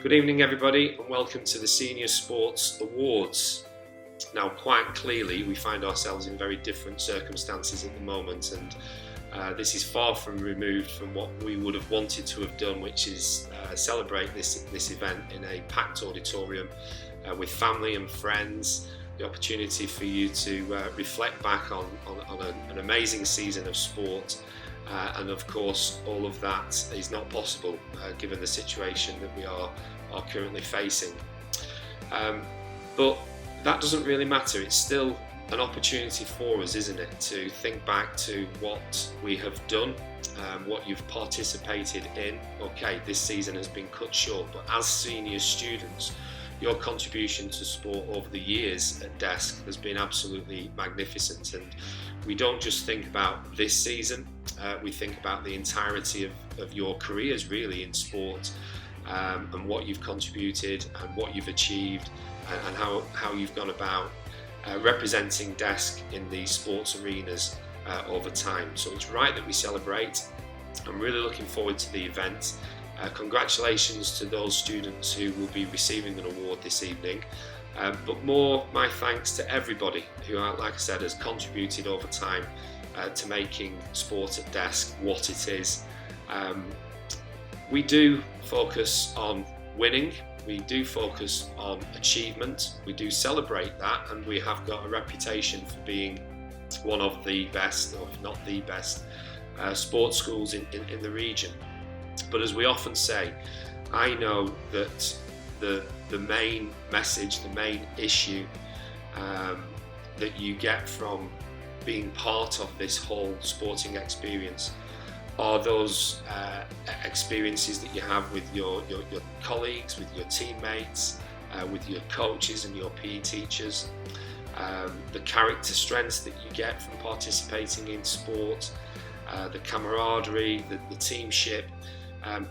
Good evening everybody and welcome to the Senior Sports Awards. Now quite clearly we find ourselves in very different circumstances at the moment, and this is far from removed from what we would have wanted to have done, which is celebrate this event in a packed auditorium with family and friends, the opportunity for you to reflect back on an amazing season of sport. And of course all of that is not possible given the situation that we are currently facing. But that doesn't really matter. It's still an opportunity for us, isn't it, to think back to what we have done, what you've participated in. Okay, this season has been cut short, but as senior students, your contribution to sport over the years at DESC has been absolutely magnificent. And we don't just think about this season, we think about the entirety of your careers really in sport, and what you've contributed and what you've achieved, and how you've gone about representing DESC in the sports arenas over time. So it's right that we celebrate. I'm really looking forward to the event. Congratulations to those students who will be receiving an award this evening, but more my thanks to everybody who, like I said, has contributed over time to making sport at DESC what it is. We do focus on winning, we do focus on achievement, we do celebrate that, and we have got a reputation for being one of the best, or if not the best, sports schools in the region. But as we often say, I know that the main message, the main issue that you get from being part of this whole sporting experience are those experiences that you have with your colleagues, with your teammates, with your coaches and your PE teachers, the character strengths that you get from participating in sport, the camaraderie, the teamship.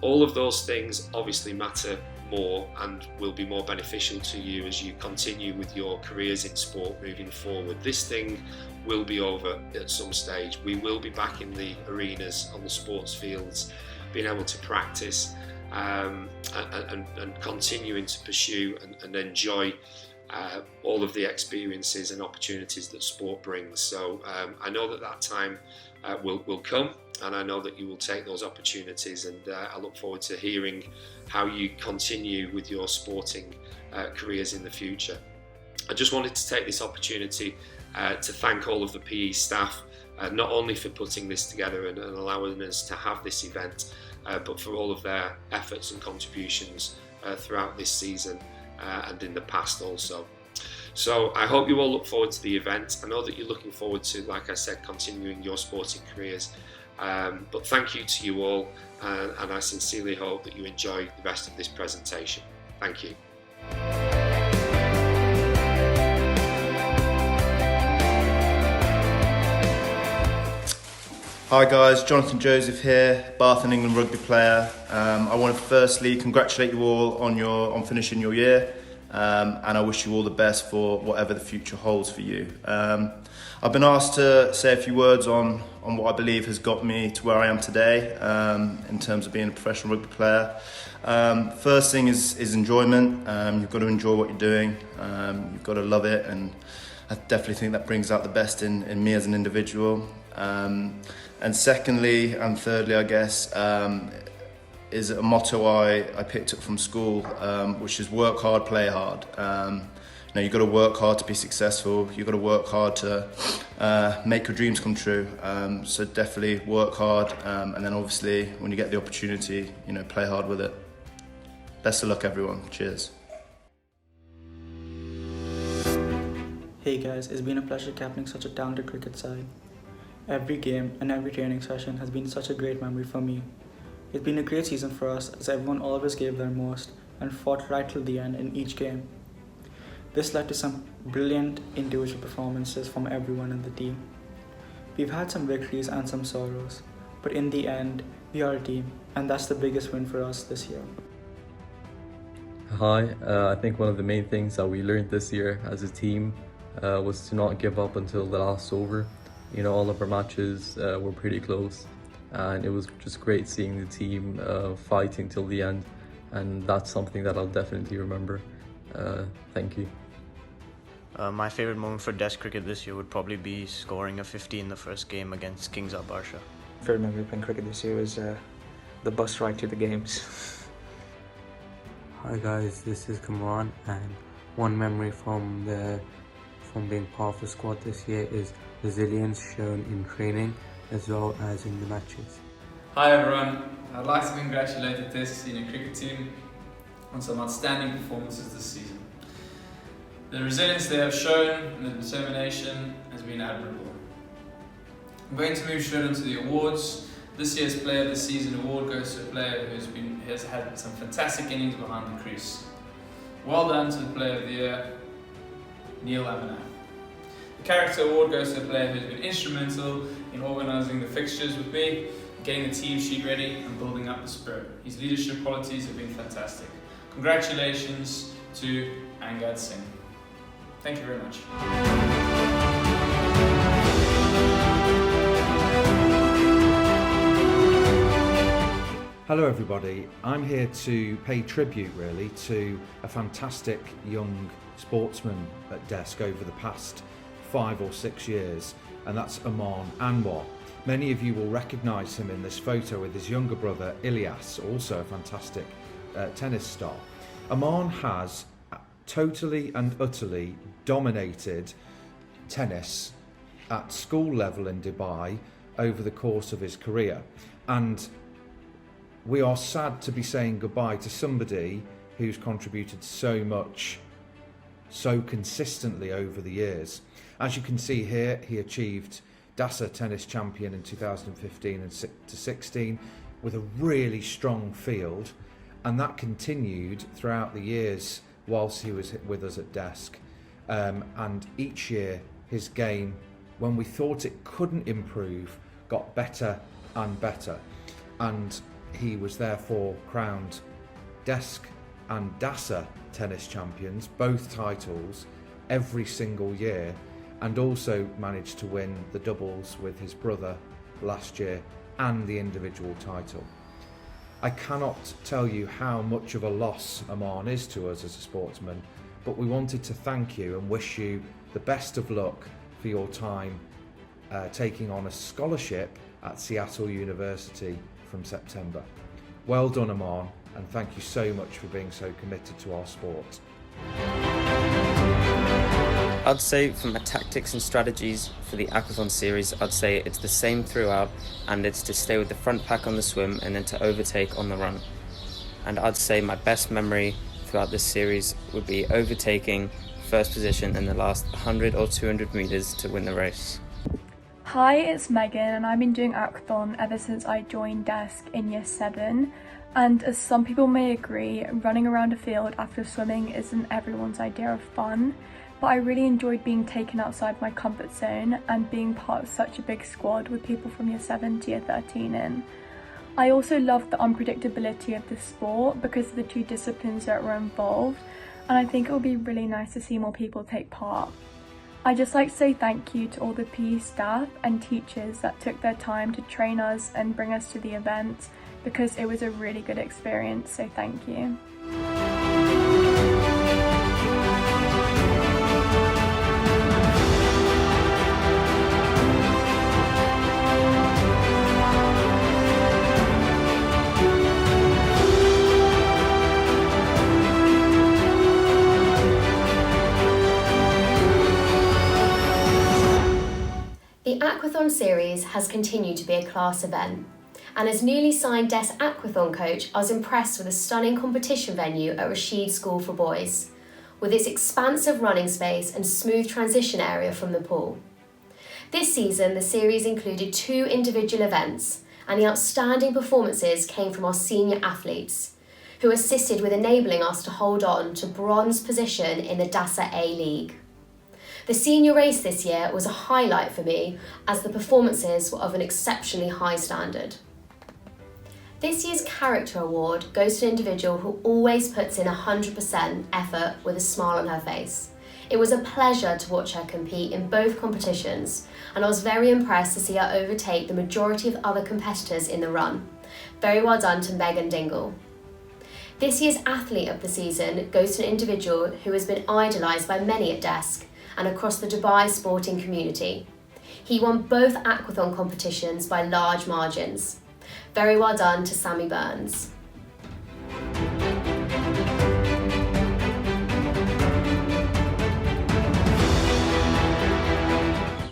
All of those things obviously matter more and will be more beneficial to you as you continue with your careers in sport moving forward. This thing will be over at some stage. We will be back in the arenas, on the sports fields, being able to practice and continuing to pursue and enjoy all of the experiences and opportunities that sport brings. So I know that time will come, and I know that you will take those opportunities, and I look forward to hearing how you continue with your sporting careers in the future. I just wanted to take this opportunity to thank all of the PE staff, not only for putting this together and allowing us to have this event, but for all of their efforts and contributions throughout this season and in the past also. So I hope you all look forward to the event. I know that you're looking forward to, like I said, continuing your sporting careers. But thank you to you all, and I sincerely hope that you enjoy the rest of this presentation. Thank you. Hi guys, Jonathan Joseph here, Bath and England rugby player. I want to firstly congratulate you all on finishing your year, and I wish you all the best for whatever the future holds for you. I've been asked to say a few words on what I believe has got me to where I am today in terms of being a professional rugby player. First thing is enjoyment. You've got to enjoy what you're doing, you've got to love it, and I definitely think that brings out the best in me as an individual. And secondly and thirdly, I guess, is a motto I picked up from school, which is work hard, play hard. You've got to work hard to be successful. You've got to work hard to make your dreams come true. So definitely work hard, and then obviously when you get the opportunity, play hard with it. Best of luck, everyone. Cheers. Hey guys, it's been a pleasure captaining such a talented cricket side. Every game and every training session has been such a great memory for me. It's been a great season for us, as everyone always gave their most and fought right till the end in each game. This led to some brilliant individual performances from everyone in the team. We've had some victories and some sorrows, but in the end, we are a team, and that's the biggest win for us this year. Hi, I think one of the main things that we learned this year as a team was to not give up until the last over. All of our matches were pretty close, and it was just great seeing the team fighting till the end and that's something that I'll definitely remember. Thank you. My favourite moment for desk cricket this year would probably be scoring a 50 in the first game against Kings of Barsha. Favorite memory playing cricket this year was the bus ride to the games. Hi guys, this is Kamran, and one memory from being part of the squad this year is resilience shown in training as well as in the matches. Hi everyone, I'd like to congratulate the DASSA senior cricket team on some outstanding performances this season. The resilience they have shown and the determination has been admirable. I'm going to move straight into the awards. This year's Player of the Season award goes to a player who has had some fantastic innings behind the crease. Well done to the Player of the Year, Neil Amanath. The Character Award goes to a player who has been instrumental in organising the fixtures with me, getting the team sheet ready and building up the spirit. His leadership qualities have been fantastic. Congratulations to Angad Singh. Thank you very much. Hello everybody, I'm here to pay tribute really to a fantastic young sportsman at Desk over the past 5 or 6 years, and that's Aman Anwar. Many of you will recognise him in this photo with his younger brother Ilyas, also a fantastic tennis star. Aman has totally and utterly dominated tennis at school level in Dubai over the course of his career, and we are sad to be saying goodbye to somebody who's contributed so much, so consistently over the years. As you can see here, he achieved DASSA Tennis Champion in 2015 and to 16 with a really strong field, and that continued throughout the years whilst he was with us at Desk. And each year his game, when we thought it couldn't improve, got better and better, and he was therefore crowned Desk and DASSA Tennis Champions, both titles, every single year, and also managed to win the doubles with his brother last year and the individual title. I cannot tell you how much of a loss Aman is to us as a sportsman, but we wanted to thank you and wish you the best of luck for your time taking on a scholarship at Seattle University from September. Well done, Aman, and thank you so much for being so committed to our sport. I'd say from the tactics and strategies for the Aquathon series, I'd say it's the same throughout, and it's to stay with the front pack on the swim and then to overtake on the run. And I'd say my best memory throughout this series would be overtaking first position in the last 100 or 200 metres to win the race. Hi, it's Megan, and I've been doing Aquathon ever since I joined Desk in year 7. And as some people may agree, running around a field after swimming isn't everyone's idea of fun, but I really enjoyed being taken outside my comfort zone and being part of such a big squad with people from year 7 to year 13 in. I also loved the unpredictability of the sport because of the 2 disciplines that were involved, and I think it would be really nice to see more people take part. I'd just like to say thank you to all the PE staff and teachers that took their time to train us and bring us to the event, because it was a really good experience, so thank you. The Aquathon series has continued to be a class event, and as newly signed DESS Aquathon coach, I was impressed with the stunning competition venue at Rashid School for Boys, with its expansive running space and smooth transition area from the pool. This season, the series included 2 individual events, and the outstanding performances came from our senior athletes, who assisted with enabling us to hold on to bronze position in the DASSA A League. The senior race this year was a highlight for me, as the performances were of an exceptionally high standard. This year's Character Award goes to an individual who always puts in 100% effort with a smile on her face. It was a pleasure to watch her compete in both competitions, and I was very impressed to see her overtake the majority of other competitors in the run. Very well done to Megan Dingle. This year's Athlete of the Season goes to an individual who has been idolised by many at Desk and across the Dubai sporting community. He won both Aquathon competitions by large margins. Very well done to Sammy Burns.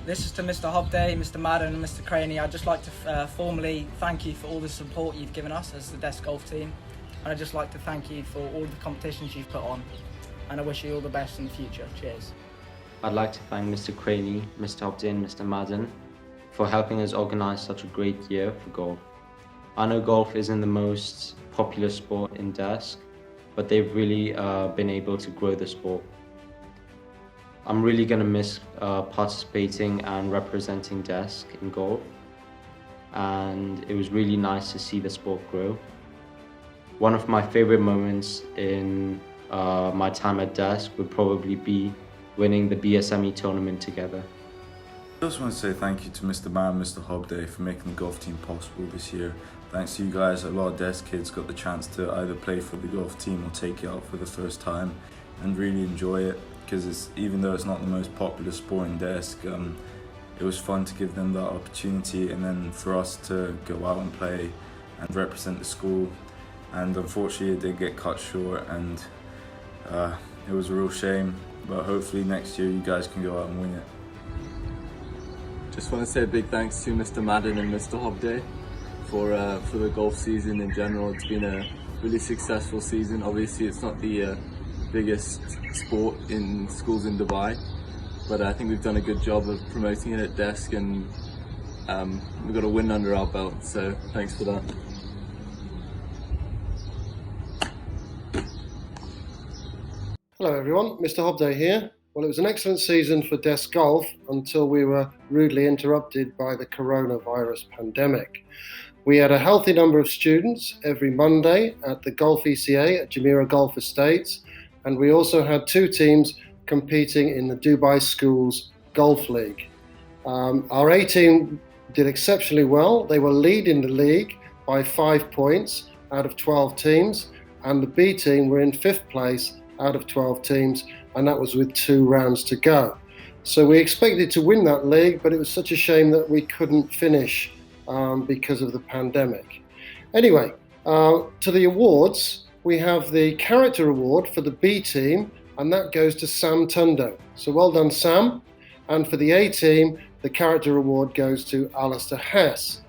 This is to Mr. Hobday, Mr. Madden and Mr. Craney. I'd just like to formally thank you for all the support you've given us as the Desk Golf team. And I'd just like to thank you for all the competitions you've put on. And I wish you all the best in the future. Cheers. I'd like to thank Mr. Craney, Mr. Hobday and Mr. Madden for helping us organise such a great year for golf. I know golf isn't the most popular sport in Desk, but they've really been able to grow the sport. I'm really going to miss participating and representing Desk in golf, and it was really nice to see the sport grow. One of my favourite moments in my time at Desk would probably be winning the BSME tournament together. I just want to say thank you to Mr. Mann and Mr. Hobday for making the golf team possible this year. Thanks to you guys, a lot of Desk kids got the chance to either play for the golf team or take it out for the first time and really enjoy it, because even though it's not the most popular sport in Desk, it was fun to give them that opportunity and then for us to go out and play and represent the school. And unfortunately it did get cut short, and it was a real shame, but hopefully next year you guys can go out and win it. Just want to say a big thanks to Mr. Madden and Mr. Hobday for the golf season in general. It's been a really successful season. Obviously it's not the biggest sport in schools in Dubai, but I think we've done a good job of promoting it at Desk, and we've got a win under our belt, so thanks for that. Hello everyone, Mr. Hobday here. Well, it was an excellent season for Desk Golf until we were rudely interrupted by the coronavirus pandemic. We had a healthy number of students every Monday at the Golf ECA at Jumeirah Golf Estates, and we also had 2 teams competing in the Dubai Schools Golf League. Our A team did exceptionally well. They were leading the league by 5 points out of 12 teams, and the B team were in 5th place out of 12 teams, and that was with 2 rounds to go. So we expected to win that league, but it was such a shame that we couldn't finish because of the pandemic. Anyway, to the awards, we have the character award for the B team, and that goes to Sam Tundo. So well done, Sam. And for the A team, the character award goes to Alistair Hess.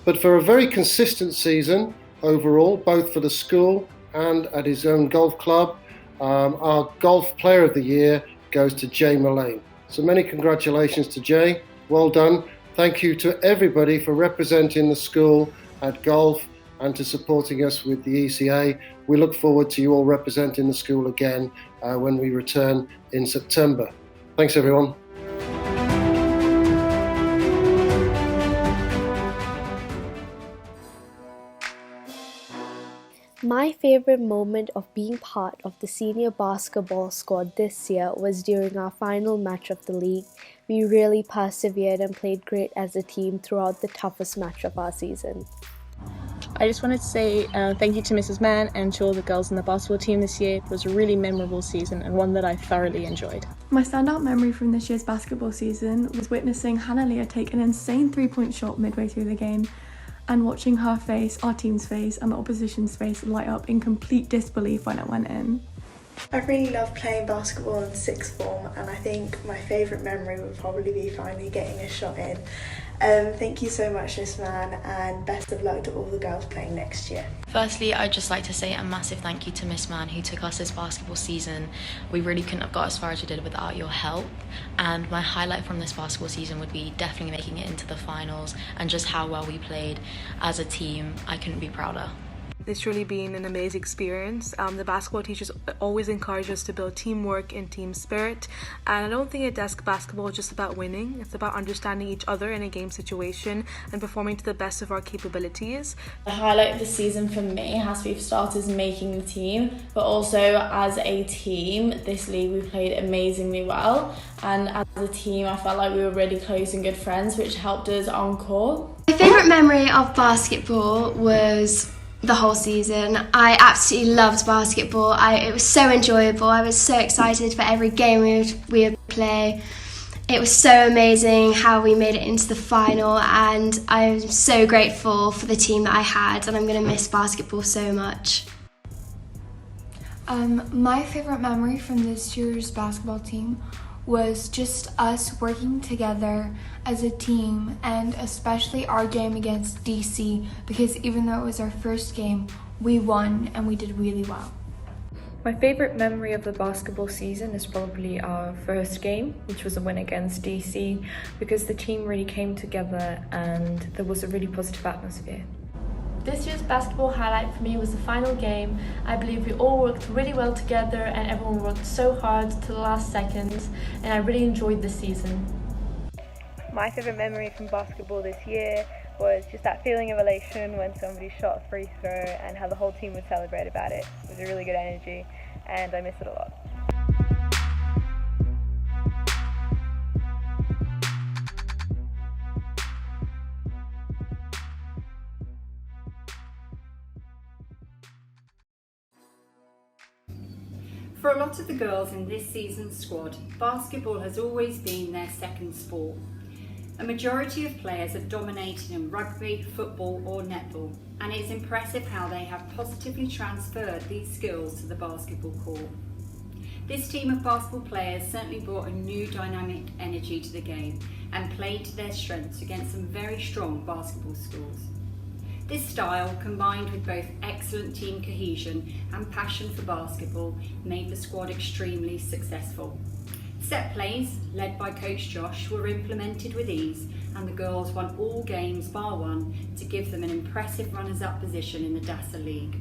But for a very consistent season overall, both for the school and at his own golf club, our Golf Player of the Year goes to Jay Mullane. So many congratulations to Jay. Well done. Thank you to everybody for representing the school at golf and to supporting us with the ECA. We look forward to you all representing the school again when we return in September. Thanks everyone. My favourite moment of being part of the senior basketball squad this year was during our final match of the league. We really persevered and played great as a team throughout the toughest match of our season. I just wanted to say thank you to Mrs. Mann and to all the girls in the basketball team this year. It was a really memorable season and one that I thoroughly enjoyed. My standout memory from this year's basketball season was witnessing Hannah Leah take an insane 3-point shot midway through the game, and watching her face, our team's face, and the opposition's face light up in complete disbelief when it went in. I really loved playing basketball in 6th form, and I think my favourite memory would probably be finally getting a shot in. Thank you so much, Miss Mann, and best of luck to all the girls playing next year. Firstly, I'd just like to say a massive thank you to Miss Mann, who took us this basketball season. We really couldn't have got as far as we did without your help, and my highlight from this basketball season would be definitely making it into the finals and just how well we played as a team. I couldn't be prouder. It's really been an amazing experience. The basketball teachers always encourage us to build teamwork and team spirit, and I don't think at Desk basketball is just about winning. It's about understanding each other in a game situation and performing to the best of our capabilities. The highlight of the season for me has to be for starters making the team, but also as a team this league we played amazingly well, and as a team I felt like we were really close and good friends, which helped us on court. My favourite memory of basketball was the whole season. I absolutely loved basketball. It was so enjoyable. I was so excited for every game we would play. It was so amazing how we made it into the final, and I'm so grateful for the team that I had, and I'm going to miss basketball so much. My favourite memory from this year's basketball team was just us working together as a team, and especially our game against DC, because even though it was our first game, we won and we did really well. My favourite memory of the basketball season is probably our first game, which was a win against DC, because the team really came together and there was a really positive atmosphere. This year's basketball highlight for me was the final game. I believe we all worked really well together and everyone worked so hard to the last seconds, and I really enjoyed the season. My favourite memory from basketball this year was just that feeling of elation when somebody shot a free throw and how the whole team would celebrate about it. It was a really good energy and I miss it a lot. For a lot of the girls in this season's squad, basketball has always been their second sport. A majority of players have dominated in rugby, football or netball, and it's impressive how they have positively transferred these skills to the basketball court. This team of basketball players certainly brought a new dynamic energy to the game and played to their strengths against some very strong basketball schools. This style, combined with both excellent team cohesion and passion for basketball, made the squad extremely successful. Set plays, led by Coach Josh, were implemented with ease, and the girls won all games bar one to give them an impressive runners-up position in the DASSA League.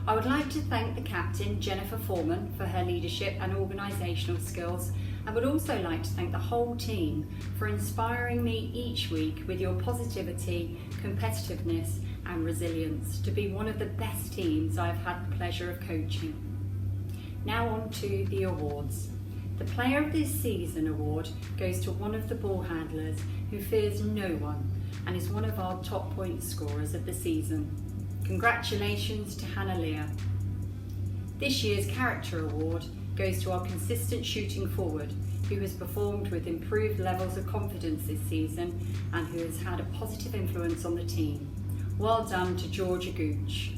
I would like to thank the captain, Jennifer Foreman, for her leadership and organisational skills, and would also like to thank the whole team for inspiring me each week with your positivity, competitiveness and resilience to be one of the best teams I've had the pleasure of coaching. Now on to the awards. The Player of this Season award goes to one of the ball handlers who fears no one and is one of our top point scorers of the season. Congratulations to Hannah Lear. This year's Character Award goes to our consistent shooting forward who has performed with improved levels of confidence this season and who has had a positive influence on the team. Well done to Georgia Gooch.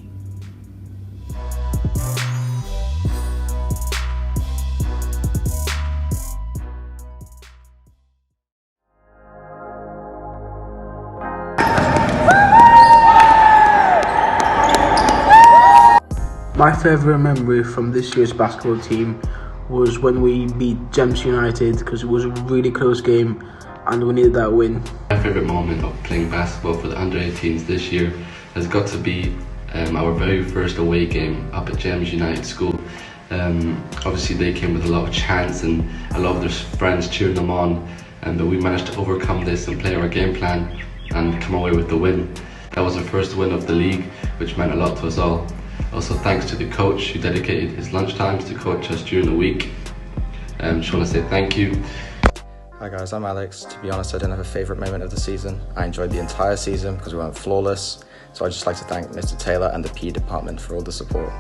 My favourite memory from this year's basketball team was when we beat Gems United, because it was a really close game and we needed that win. My favourite moment of playing basketball for the under-18s this year has got to be our very first away game up at Gems United School. Obviously they came with a lot of chants and a lot of their friends cheering them on, but we managed to overcome this and play our game plan and come away with the win. That was our first win of the league, which meant a lot to us all. Also thanks to the coach who dedicated his lunchtimes to coach us during the week. Just want to say thank you. Hi guys, I'm Alex. To be honest, I didn't have a favourite moment of the season. I enjoyed the entire season because we went flawless. So I'd just like to thank Mr. Taylor and the PE department for all the support.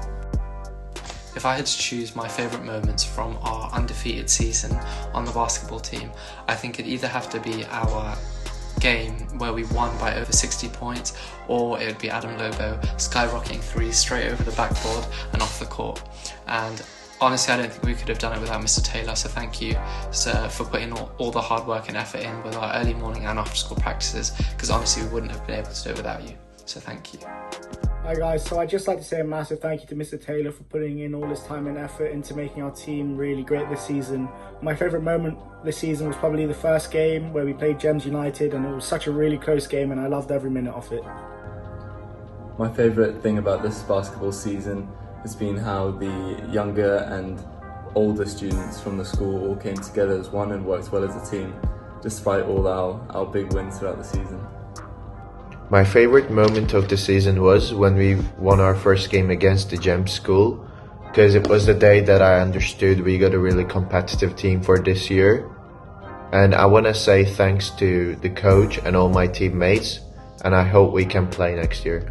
If I had to choose my favourite moments from our undefeated season on the basketball team, I think it'd either have to be our game where we won by over 60 points, or it would be Adam Lobo skyrocketing threes straight over the backboard and off the court. And honestly, I don't think we could have done it without Mr. Taylor, so thank you, sir, for putting all the hard work and effort in with our early morning and after school practices, because honestly we wouldn't have been able to do it without you, so thank you. Hi guys, so I'd just like to say a massive thank you to Mr. Taylor for putting in all his time and effort into making our team really great this season. My favourite moment this season was probably the first game where we played Gems United, and it was such a really close game and I loved every minute of it. My favourite thing about this basketball season has been how the younger and older students from the school all came together as one and worked well as a team, despite all our big wins throughout the season. My favourite moment of the season was when we won our first game against the Gems school, because it was the day that I understood we got a really competitive team for this year. And I want to say thanks to the coach and all my teammates, and I hope we can play next year.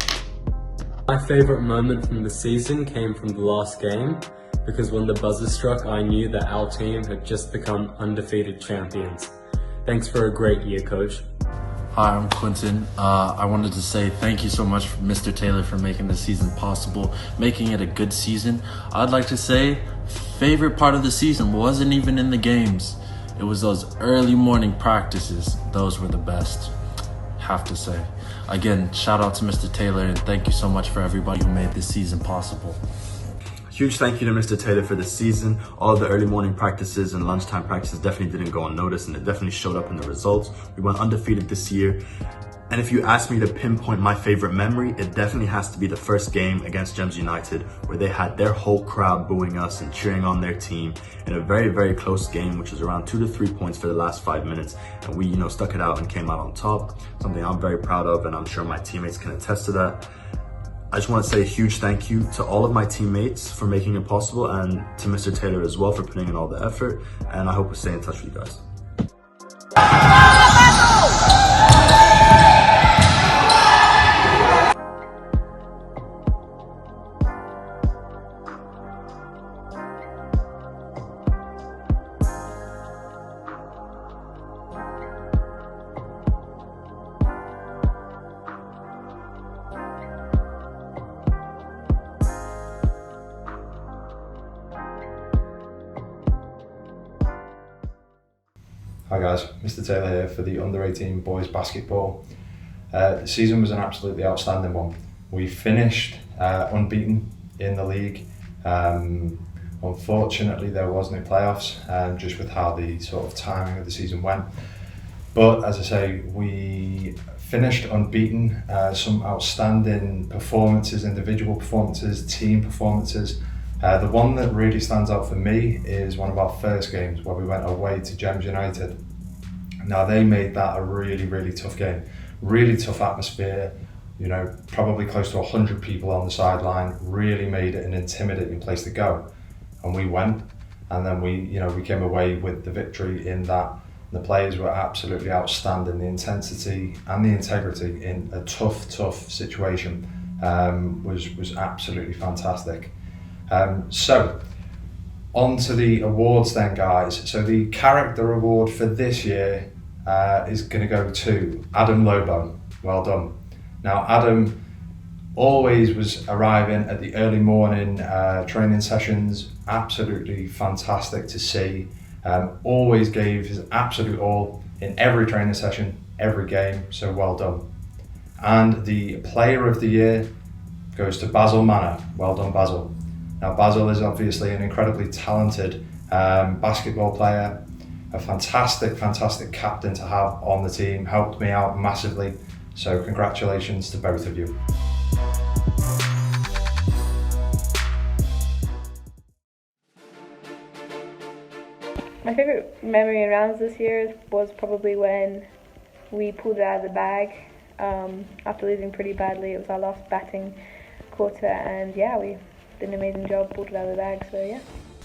My favourite moment from the season came from the last game, because when the buzzer struck, I knew that our team had just become undefeated champions. Thanks for a great year, Coach. Hi, I'm Quentin. I wanted to say thank you so much, Mr. Taylor, for making this season possible, making it a good season. I'd like to say, favorite part of the season wasn't even in the games. It was those early morning practices. Those were the best, have to say. Again, shout out to Mr. Taylor, and thank you so much for everybody who made this season possible. Huge thank you to Mr. Taylor for the season. All of the early morning practices and lunchtime practices definitely didn't go unnoticed, and it definitely showed up in the results. We went undefeated this year. And if you ask me to pinpoint my favorite memory, it definitely has to be the first game against Gems United, where they had their whole crowd booing us and cheering on their team in a very, very close game, which was around 2 to 3 points for the last 5 minutes. And we, stuck it out and came out on top. Something I'm very proud of, and I'm sure my teammates can attest to that. I just want to say a huge thank you to all of my teammates for making it possible, and to Mr. Taylor as well for putting in all the effort, and I hope we stay in touch with you guys. Hi guys, Mr. Taylor here for the under-18 boys basketball. The season was an absolutely outstanding one. We finished unbeaten in the league. Unfortunately, there was no playoffs, just with how the sort of timing of the season went. But as I say, we finished unbeaten. Some outstanding performances, individual performances, team performances. The one that really stands out for me is one of our first games where we went away to Gems United. Now they made that a really, really tough game, really tough atmosphere, probably close to 100 people on the sideline, really made it an intimidating place to go. And we went, and then we came away with the victory in that. The players were absolutely outstanding. The intensity and the integrity in a tough situation was absolutely fantastic. So, on to the awards then, guys. So the character award for this year is going to go to Adam Lobo. Well done. Now, Adam always was arriving at the early morning training sessions. Absolutely fantastic to see. Always gave his absolute all in every training session, every game. So well done. And the player of the year goes to Basil Manor. Well done, Basil. Now, Basil is obviously an incredibly talented basketball player, a fantastic captain to have on the team, helped me out massively. So congratulations to both of you. My favourite memory in rounds this year was probably when we pulled it out of the bag after losing pretty badly. It was our last batting quarter, and yeah, we did an amazing job, pulled it out of the bag, so yeah.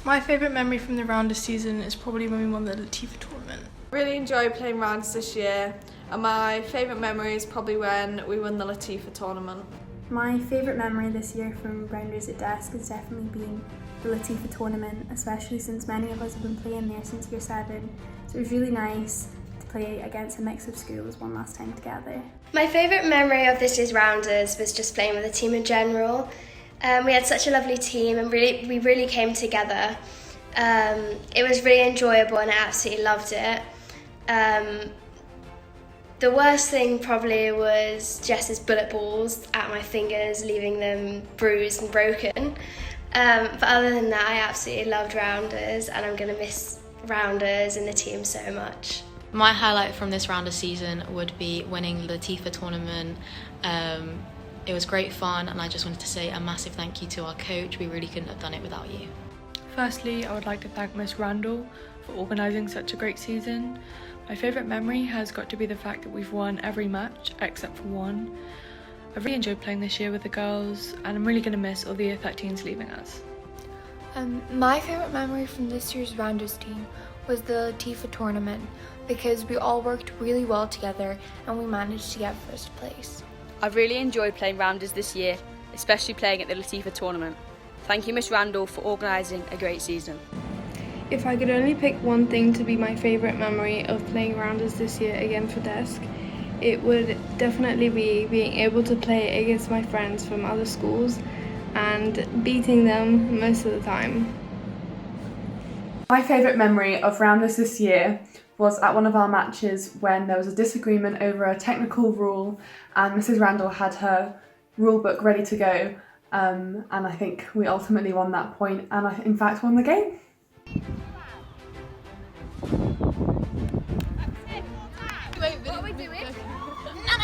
My favourite memory from the Rounders season is probably when we won the Latifa tournament. Really enjoyed playing Rounders this year, and my favourite memory is probably when we won the Latifa tournament. My favourite memory this year from Rounders at Desk has definitely been the Latifa tournament, especially since many of us have been playing there since year 7. So it was really nice to play against a mix of schools one last time together. My favourite memory of this year's Rounders was just playing with the team in general. We had such a lovely team, and we really came together. It was really enjoyable and I absolutely loved it. The worst thing probably was Jess's bullet balls at my fingers, leaving them bruised and broken. But other than that, I absolutely loved Rounders, and I'm going to miss Rounders and the team so much. My highlight from this Rounders season would be winning the Latifa tournament. It was great fun, and I just wanted to say a massive thank you to our coach. We really couldn't have done it without you. Firstly, I would like to thank Miss Randall for organising such a great season. My favourite memory has got to be the fact that we've won every match except for one. I've really enjoyed playing this year with the girls, and I'm really going to miss all the year 13s leaving us. My favourite memory from this year's Rounders team was the Latifa tournament, because we all worked really well together and we managed to get first place. I've really enjoyed playing Rounders this year. especially playing at the Latifa tournament. Thank you, Miss Randall, for organising a great season. If I could only pick one thing to be my favourite memory of playing Rounders this year again for Desk, it would definitely be being able to play against my friends from other schools and beating them most of the time. My favourite memory of Rounders this year was at one of our matches when there was a disagreement over a technical rule and Mrs. Randall had her rule book ready to go, and I think we ultimately won that point and I in fact won the game. What are we doing? No.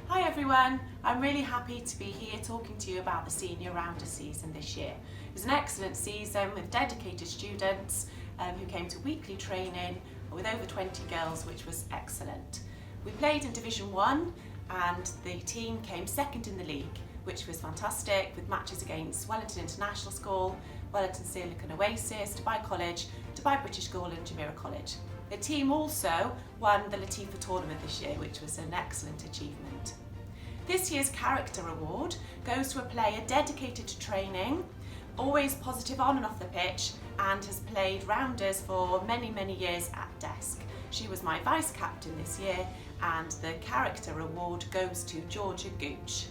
Hi everyone, I'm really happy to be here talking to you about the senior rounder season this year. It was an excellent season with dedicated students who came to weekly training with over 20 girls, which was excellent. We played in Division 1 and the team came second in the league, which was fantastic, with matches against Wellington International School, Wellington Silicon Oasis, Dubai College, Dubai British School and Jumeirah College. The team also won the Latifa tournament this year, which was an excellent achievement. This year's Character Award goes to a player dedicated to training, always positive on and off the pitch, and has played rounders for many, many years at Desk. She was my vice captain this year, and the Character Award goes to Georgia Gooch.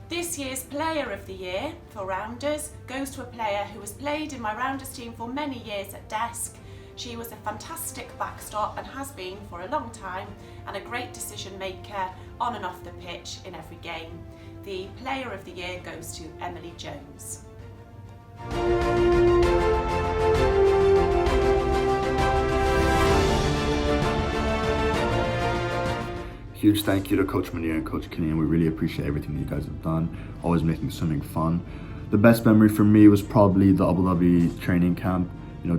This year's Player of the Year for Rounders goes to a player who has played in my Rounders team for many years at Desk. She was a fantastic backstop and has been for a long time, and a great decision maker on and off the pitch in every game. The Player of the Year goes to Emily Jones. Huge thank you to Coach Munir and Coach Killian. We really appreciate everything that you guys have done, always making swimming fun. The best memory for me was probably the Abu Dhabi training camp,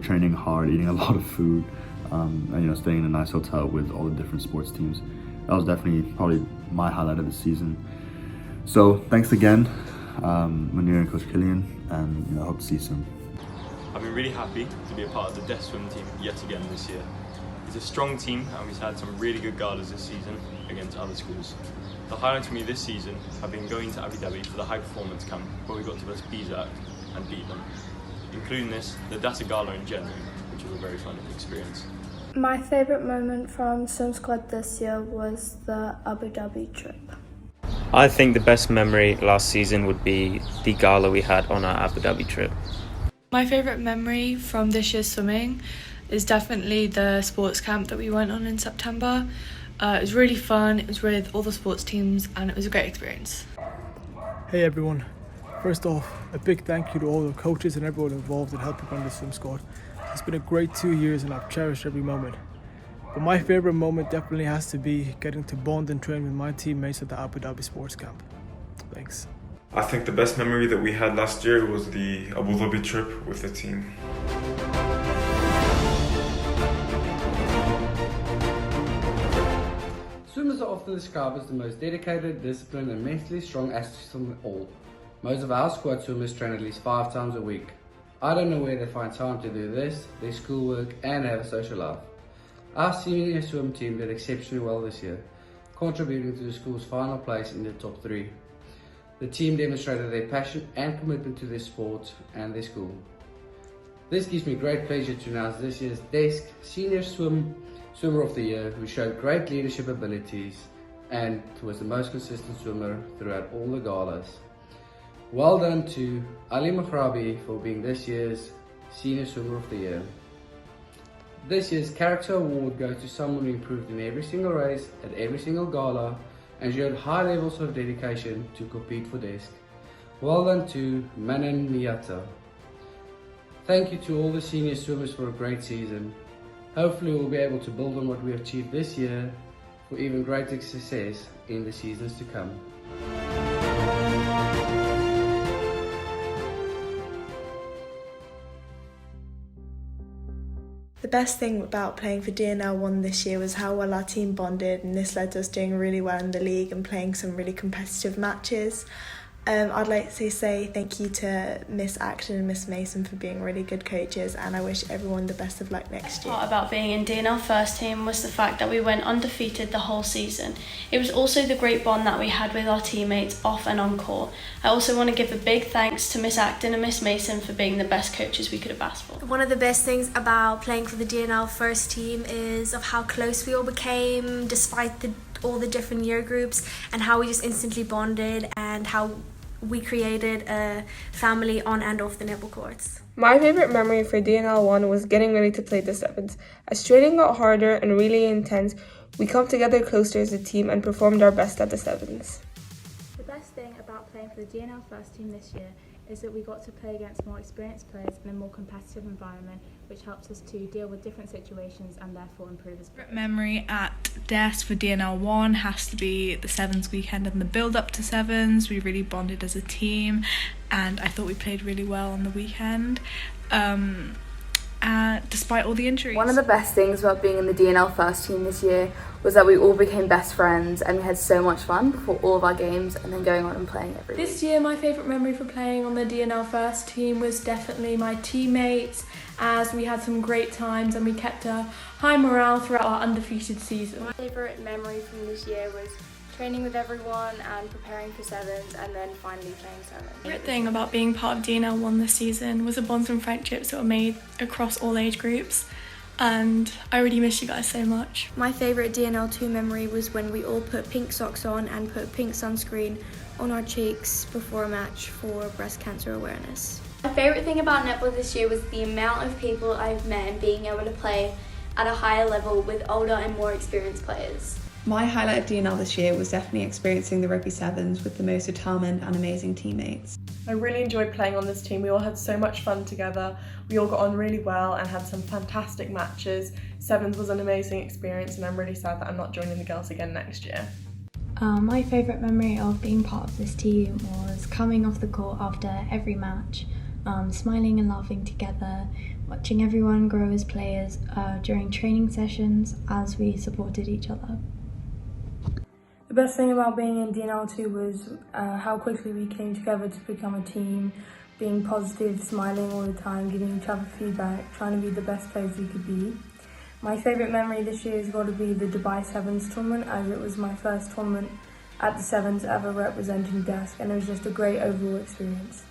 training hard, eating a lot of food, and staying in a nice hotel with all the different sports teams. That was definitely probably my highlight of the season. So thanks again, Munir and Coach Killian, and I hope to see you soon. I've been really happy to be a part of the Desk swim team yet again this year. It's a strong team and we've had some really good galas this season against other schools. The highlights for me this season have been going to Abu Dhabi for the high performance camp where we got to versus Vizzard and beat them. Including this, the DASSA Gala in January, which was a very fun experience. My favourite moment from Swim Squad this year was the Abu Dhabi trip. I think the best memory last season would be the gala we had on our Abu Dhabi trip. My favourite memory from this year's swimming is definitely the sports camp that we went on in September. It was really fun, it was with all the sports teams and it was a great experience. Hey everyone, first off, a big thank you to all the coaches and everyone involved in helping run the swim squad. It's been a great 2 years and I've cherished every moment. But my favourite moment definitely has to be getting to bond and train with my teammates at the Abu Dhabi sports camp. Thanks. I think the best memory that we had last year was the Abu Dhabi trip with the team. Swimmers are often described as the most dedicated, disciplined and mentally strong athletes of them all. Most of our squad swimmers train at least 5 times a week. I don't know where they find time to do this, their schoolwork and have a social life. Our senior swim team did exceptionally well this year, contributing to the school's final place in the top 3. The team demonstrated their passion and commitment to their sport and their school. This gives me great pleasure to announce this year's Desk Senior Swimmer of the Year, who showed great leadership abilities and was the most consistent swimmer throughout all the galas. Well done to Ali Maghrabi for being this year's Senior Swimmer of the Year. This year's Character Award goes to someone who improved in every single race at every single gala and showed high levels of dedication to compete for Desk. Well done to Manan Miyata. Thank you to all the senior swimmers for a great season. Hopefully we'll be able to build on what we achieved this year for even greater success in the seasons to come. The best thing about playing for DNL 1 this year was how well our team bonded, and this led to us doing really well in the league and playing some really competitive matches. I'd like to say thank you to Miss Acton and Miss Mason for being really good coaches, and I wish everyone the best of luck next year. Part about being in DNL first team was the fact that we went undefeated the whole season. It was also the great bond that we had with our teammates off and on court. I also want to give a big thanks to Miss Acton and Miss Mason for being the best coaches we could have asked for. One of the best things about playing for the DNL first team is of how close we all became despite all the different year groups, and how we just instantly bonded and how we created a family on and off the netball courts. My favourite memory for DNL 1 was getting ready to play the sevens. As training got harder and really intense, we come together closer as a team and performed our best at the sevens. The best thing about playing for the DNL first team this year is that we got to play against more experienced players in a more competitive environment, which helps us to deal with different situations and therefore improve as players. Memory at DESC for DNL 1 has to be the sevens weekend and the build up to sevens. We really bonded as a team and I thought we played really well on the weekend despite all the injuries. One of the best things about being in the DNL first team this year was that we all became best friends and we had so much fun before all of our games and then going on and playing every week. This year my favourite memory for playing on the DNL first team was definitely my teammates, as we had some great times and we kept a high morale throughout our undefeated season. My favourite memory from this year was training with everyone and preparing for sevens and then finally playing sevens. The favourite thing about being part of DNL 1 this season was the bonds and friendships that were made across all age groups, and I really miss you guys so much. My favourite DNL 2 memory was when we all put pink socks on and put pink sunscreen on our cheeks before a match for breast cancer awareness. My favourite thing about netball this year was the amount of people I've met and being able to play at a higher level with older and more experienced players. My highlight of DNL this year was definitely experiencing the Rugby Sevens with the most determined and amazing teammates. I really enjoyed playing on this team. We all had so much fun together. We all got on really well and had some fantastic matches. Sevens was an amazing experience and I'm really sad that I'm not joining the girls again next year. My favourite memory of being part of this team was coming off the court after every match, smiling and laughing together, watching everyone grow as players during training sessions as we supported each other. The best thing about being in DNL 2 was how quickly we came together to become a team, being positive, smiling all the time, giving each other feedback, trying to be the best players we could be. My favourite memory this year has got to be the Dubai Sevens tournament, as it was my first tournament at the Sevens ever representing DESC, and it was just a great overall experience.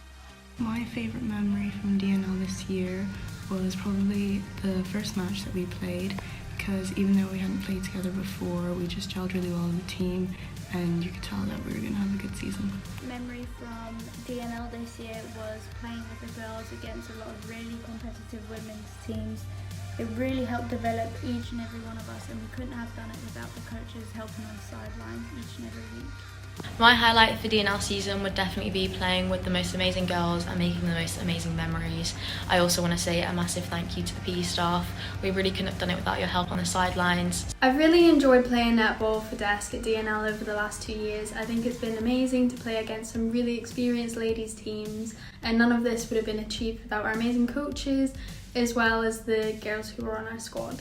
My favourite memory from DNL this year was probably the first match that we played, because even though we hadn't played together before, we just gelled really well as a team and you could tell that we were going to have a good season. Memory from DNL this year was playing with the girls against a lot of really competitive women's teams. It really helped develop each and every one of us, and we couldn't have done it without the coaches helping on the sidelines each and every week. My highlight for DNL season would definitely be playing with the most amazing girls and making the most amazing memories. I also want to say a massive thank you to the PE staff. We really couldn't have done it without your help on the sidelines. I've really enjoyed playing netball for DESC at DNL over the last 2 years. I think it's been amazing to play against some really experienced ladies teams, and none of this would have been achieved without our amazing coaches as well as the girls who were on our squad.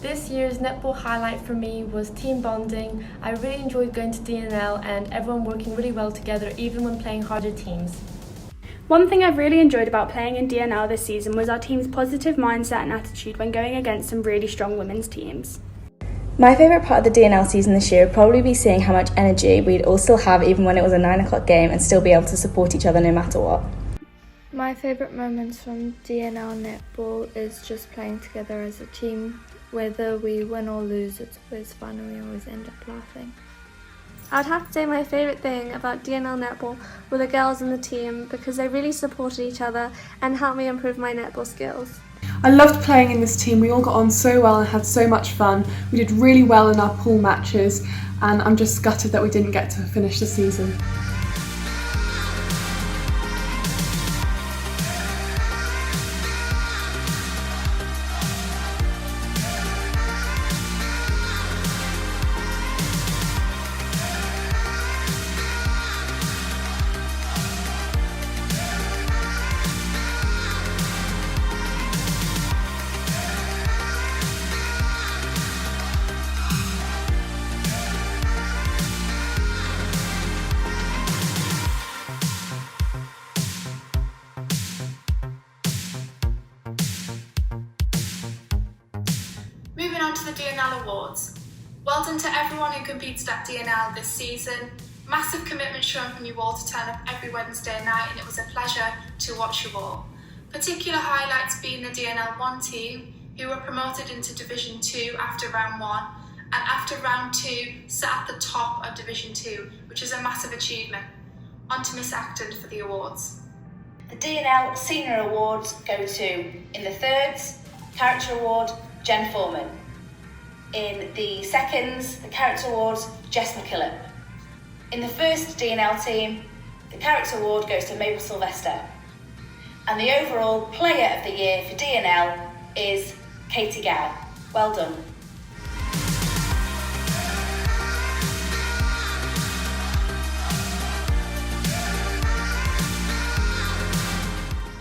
This year's netball highlight for me was team bonding. I really enjoyed going to DNL and everyone working really well together even when playing harder teams. One thing I've really enjoyed about playing in DNL this season was our team's positive mindset and attitude when going against some really strong women's teams. My favourite part of the DNL season this year would probably be seeing how much energy we'd all still have even when it was a 9 o'clock game and still be able to support each other no matter what. My favourite moments from DNL netball is just playing together as a team. Whether we win or lose, it's always fun and we always end up laughing. I'd have to say my favourite thing about DNL netball were the girls in the team, because they really supported each other and helped me improve my netball skills. I loved playing in this team. We all got on so well and had so much fun. We did really well in our pool matches, and I'm just gutted that we didn't get to finish the season. Moving on to the DNL Awards. Well done to everyone who competed at DNL this season. Massive commitment shown from you all to turn up every Wednesday night, and it was a pleasure to watch you all. Particular highlights being the DNL 1 team, who were promoted into Division 2 after round 1, and after round 2 sat at the top of Division 2, which is a massive achievement. On to Miss Acton for the awards. The DNL Senior Awards go to, in the thirds, Character Award, Jen Foreman. In the seconds, the Character Awards, Jess McKillop. In the first DNL team, the Character Award goes to Mabel Sylvester. And the overall Player of the Year for DNL is Katie Gow. Well done.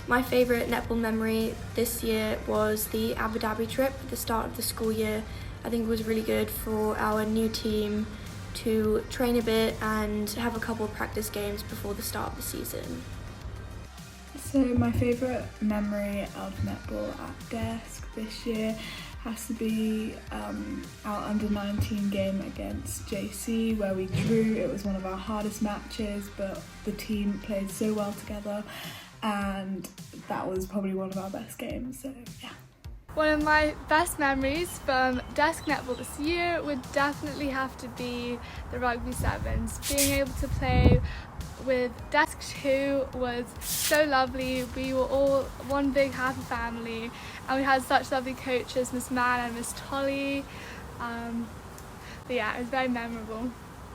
My favourite netball memory this year was the Abu Dhabi trip at the start of the school year. I think it was really good for our new team to train a bit and have a couple of practice games before the start of the season. So my favourite memory of netball at Desk this year has to be our under-19 game against JC where we drew. It was one of our hardest matches, but the team played so well together, and that was probably one of our best games, so yeah. One of my best memories from Desk Netball this year would definitely have to be the Rugby Sevens. Being able to play with Desk 2 was so lovely. We were all one big happy family, and we had such lovely coaches, Miss Mann and Miss Tolly. But yeah, it was very memorable.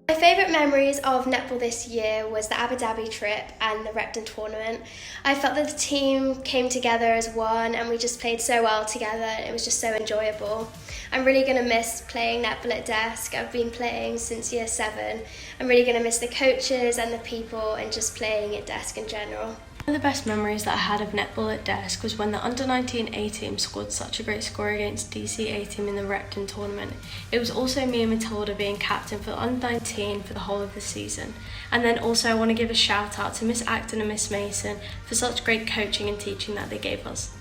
My favourite memories of netball this year was the Abu Dhabi trip and the Repton tournament. I felt that the team came together as one and we just played so well together. It was just so enjoyable. I'm really going to miss playing netball at Desk. I've been playing since year 7. I'm really going to miss the coaches and the people and just playing at Desk in general. One of the best memories that I had of netball at Desk was when the under-19 A team scored such a great score against DC A team in the Repton tournament. It was also me and Matilda being captain for the under-19 for the whole of the season. And then also I want to give a shout out to Miss Acton and Miss Mason for such great coaching and teaching that they gave us.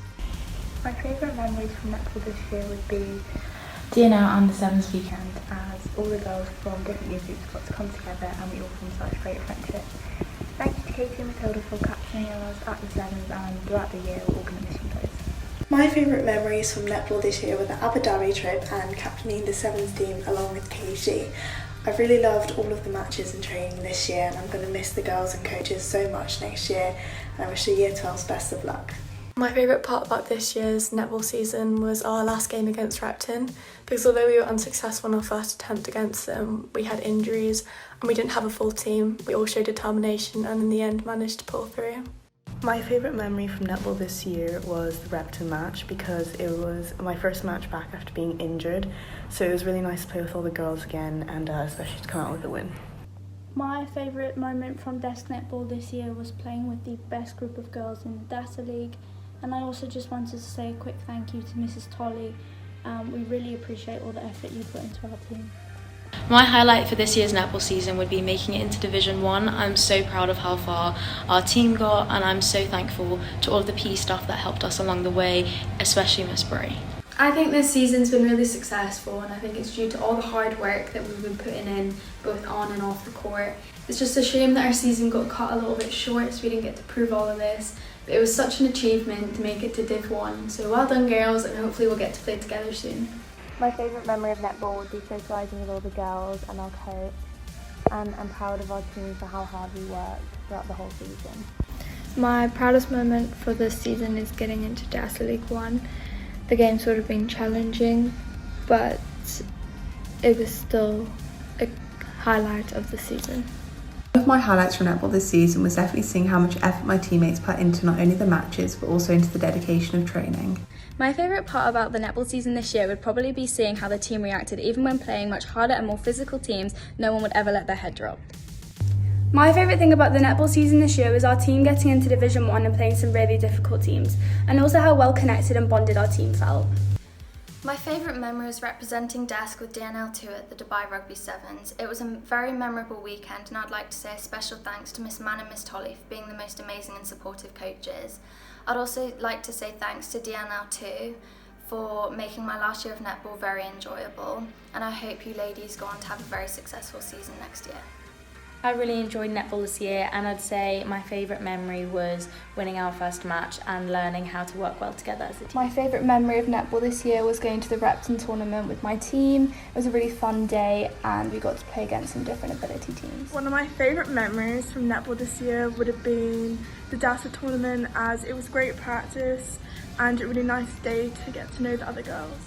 My favourite memories from netball this year would be DNL and the Sevens weekend, as all the girls from different year groups got to come together and we all formed such great friendships. Thank you to Katie and Matilda for captaining us at the Sevens, and throughout the year we're all going to miss you guys. My favourite memories from netball this year were the Abu Dhabi trip and captaining the Sevens team along with KG. I've really loved all of the matches and training this year, and I'm going to miss the girls and coaches so much next year, and I wish the Year 12s best of luck. My favourite part about this year's netball season was our last game against Repton, because although we were unsuccessful in our first attempt against them, we had injuries and we didn't have a full team. We all showed determination and in the end managed to pull through. My favourite memory from netball this year was the Repton match, because it was my first match back after being injured, so it was really nice to play with all the girls again, and especially to come out with a win. My favourite moment from Desk Netball this year was playing with the best group of girls in the DASSA League. And I also just wanted to say a quick thank you to Mrs. Tolley. We really appreciate all the effort you put into our team. My highlight for this year's netball season would be making it into Division 1. I'm so proud of how far our team got, and I'm so thankful to all of the PE staff that helped us along the way, especially Miss Bray. I think this season's been really successful, and I think it's due to all the hard work that we've been putting in both on and off the court. It's just a shame that our season got cut a little bit short, so we didn't get to prove all of this. But it was such an achievement to make it to Div 1, so well done girls, and hopefully we'll get to play together soon. My favourite memory of netball would be socialising with all the girls and our coach, and I'm proud of our team for how hard we worked throughout the whole season. My proudest moment for this season is getting into DASSA League 1. The game's sort of been challenging, but it was still a highlight of the season. One of my highlights from netball this season was definitely seeing how much effort my teammates put into not only the matches but also into the dedication of training. My favourite part about the netball season this year would probably be seeing how the team reacted. Even when playing much harder and more physical teams, no one would ever let their head drop. My favourite thing about the netball season this year was our team getting into Division 1 and playing some really difficult teams, and also how well connected and bonded our team felt. My favourite memory was representing Desk with DNL 2 at the Dubai Rugby Sevens. It was a very memorable weekend, and I'd like to say a special thanks to Miss Mann and Miss Tolly for being the most amazing and supportive coaches. I'd also like to say thanks to DNL 2 for making my last year of netball very enjoyable, and I hope you ladies go on to have a very successful season next year. I really enjoyed netball this year, and I'd say my favourite memory was winning our first match and learning how to work well together as a team. My favourite memory of netball this year was going to the Repton tournament with my team. It was a really fun day and we got to play against some different ability teams. One of my favourite memories from netball this year would have been the DASSA tournament, as it was great practice and a really nice day to get to know the other girls.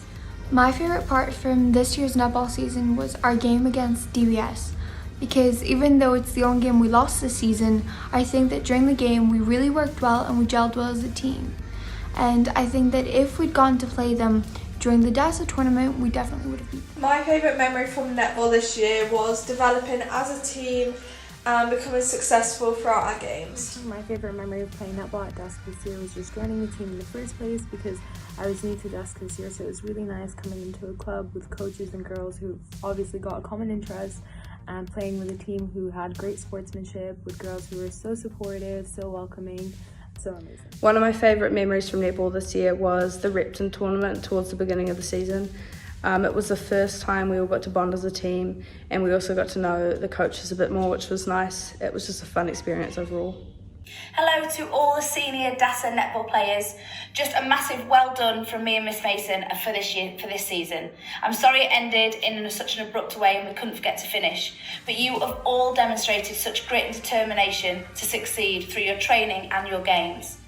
My favourite part from this year's netball season was our game against DBS. Because even though it's the only game we lost this season, I think that during the game we really worked well and we gelled well as a team. And I think that if we'd gone to play them during the DASSA tournament, we definitely would have beat them. My favourite memory from netball this year was developing as a team and becoming successful throughout our games. My favourite memory of playing netball at DASSA this year was just joining the team in the first place, because I was new to DASSA this year, so it was really nice coming into a club with coaches and girls who obviously got a common interest, and playing with a team who had great sportsmanship, with girls who were so supportive, so welcoming, so amazing. One of my favourite memories from netball this year was the Repton tournament towards the beginning of the season. It was the first time we all got to bond as a team, and we also got to know the coaches a bit more, which was nice. It was just a fun experience overall. Hello to all the senior DASSA netball players. Just a massive well done from me and Miss Mason for this season. I'm sorry it ended in such an abrupt way and we couldn't get to finish, but you have all demonstrated such grit and determination to succeed through your training and your games.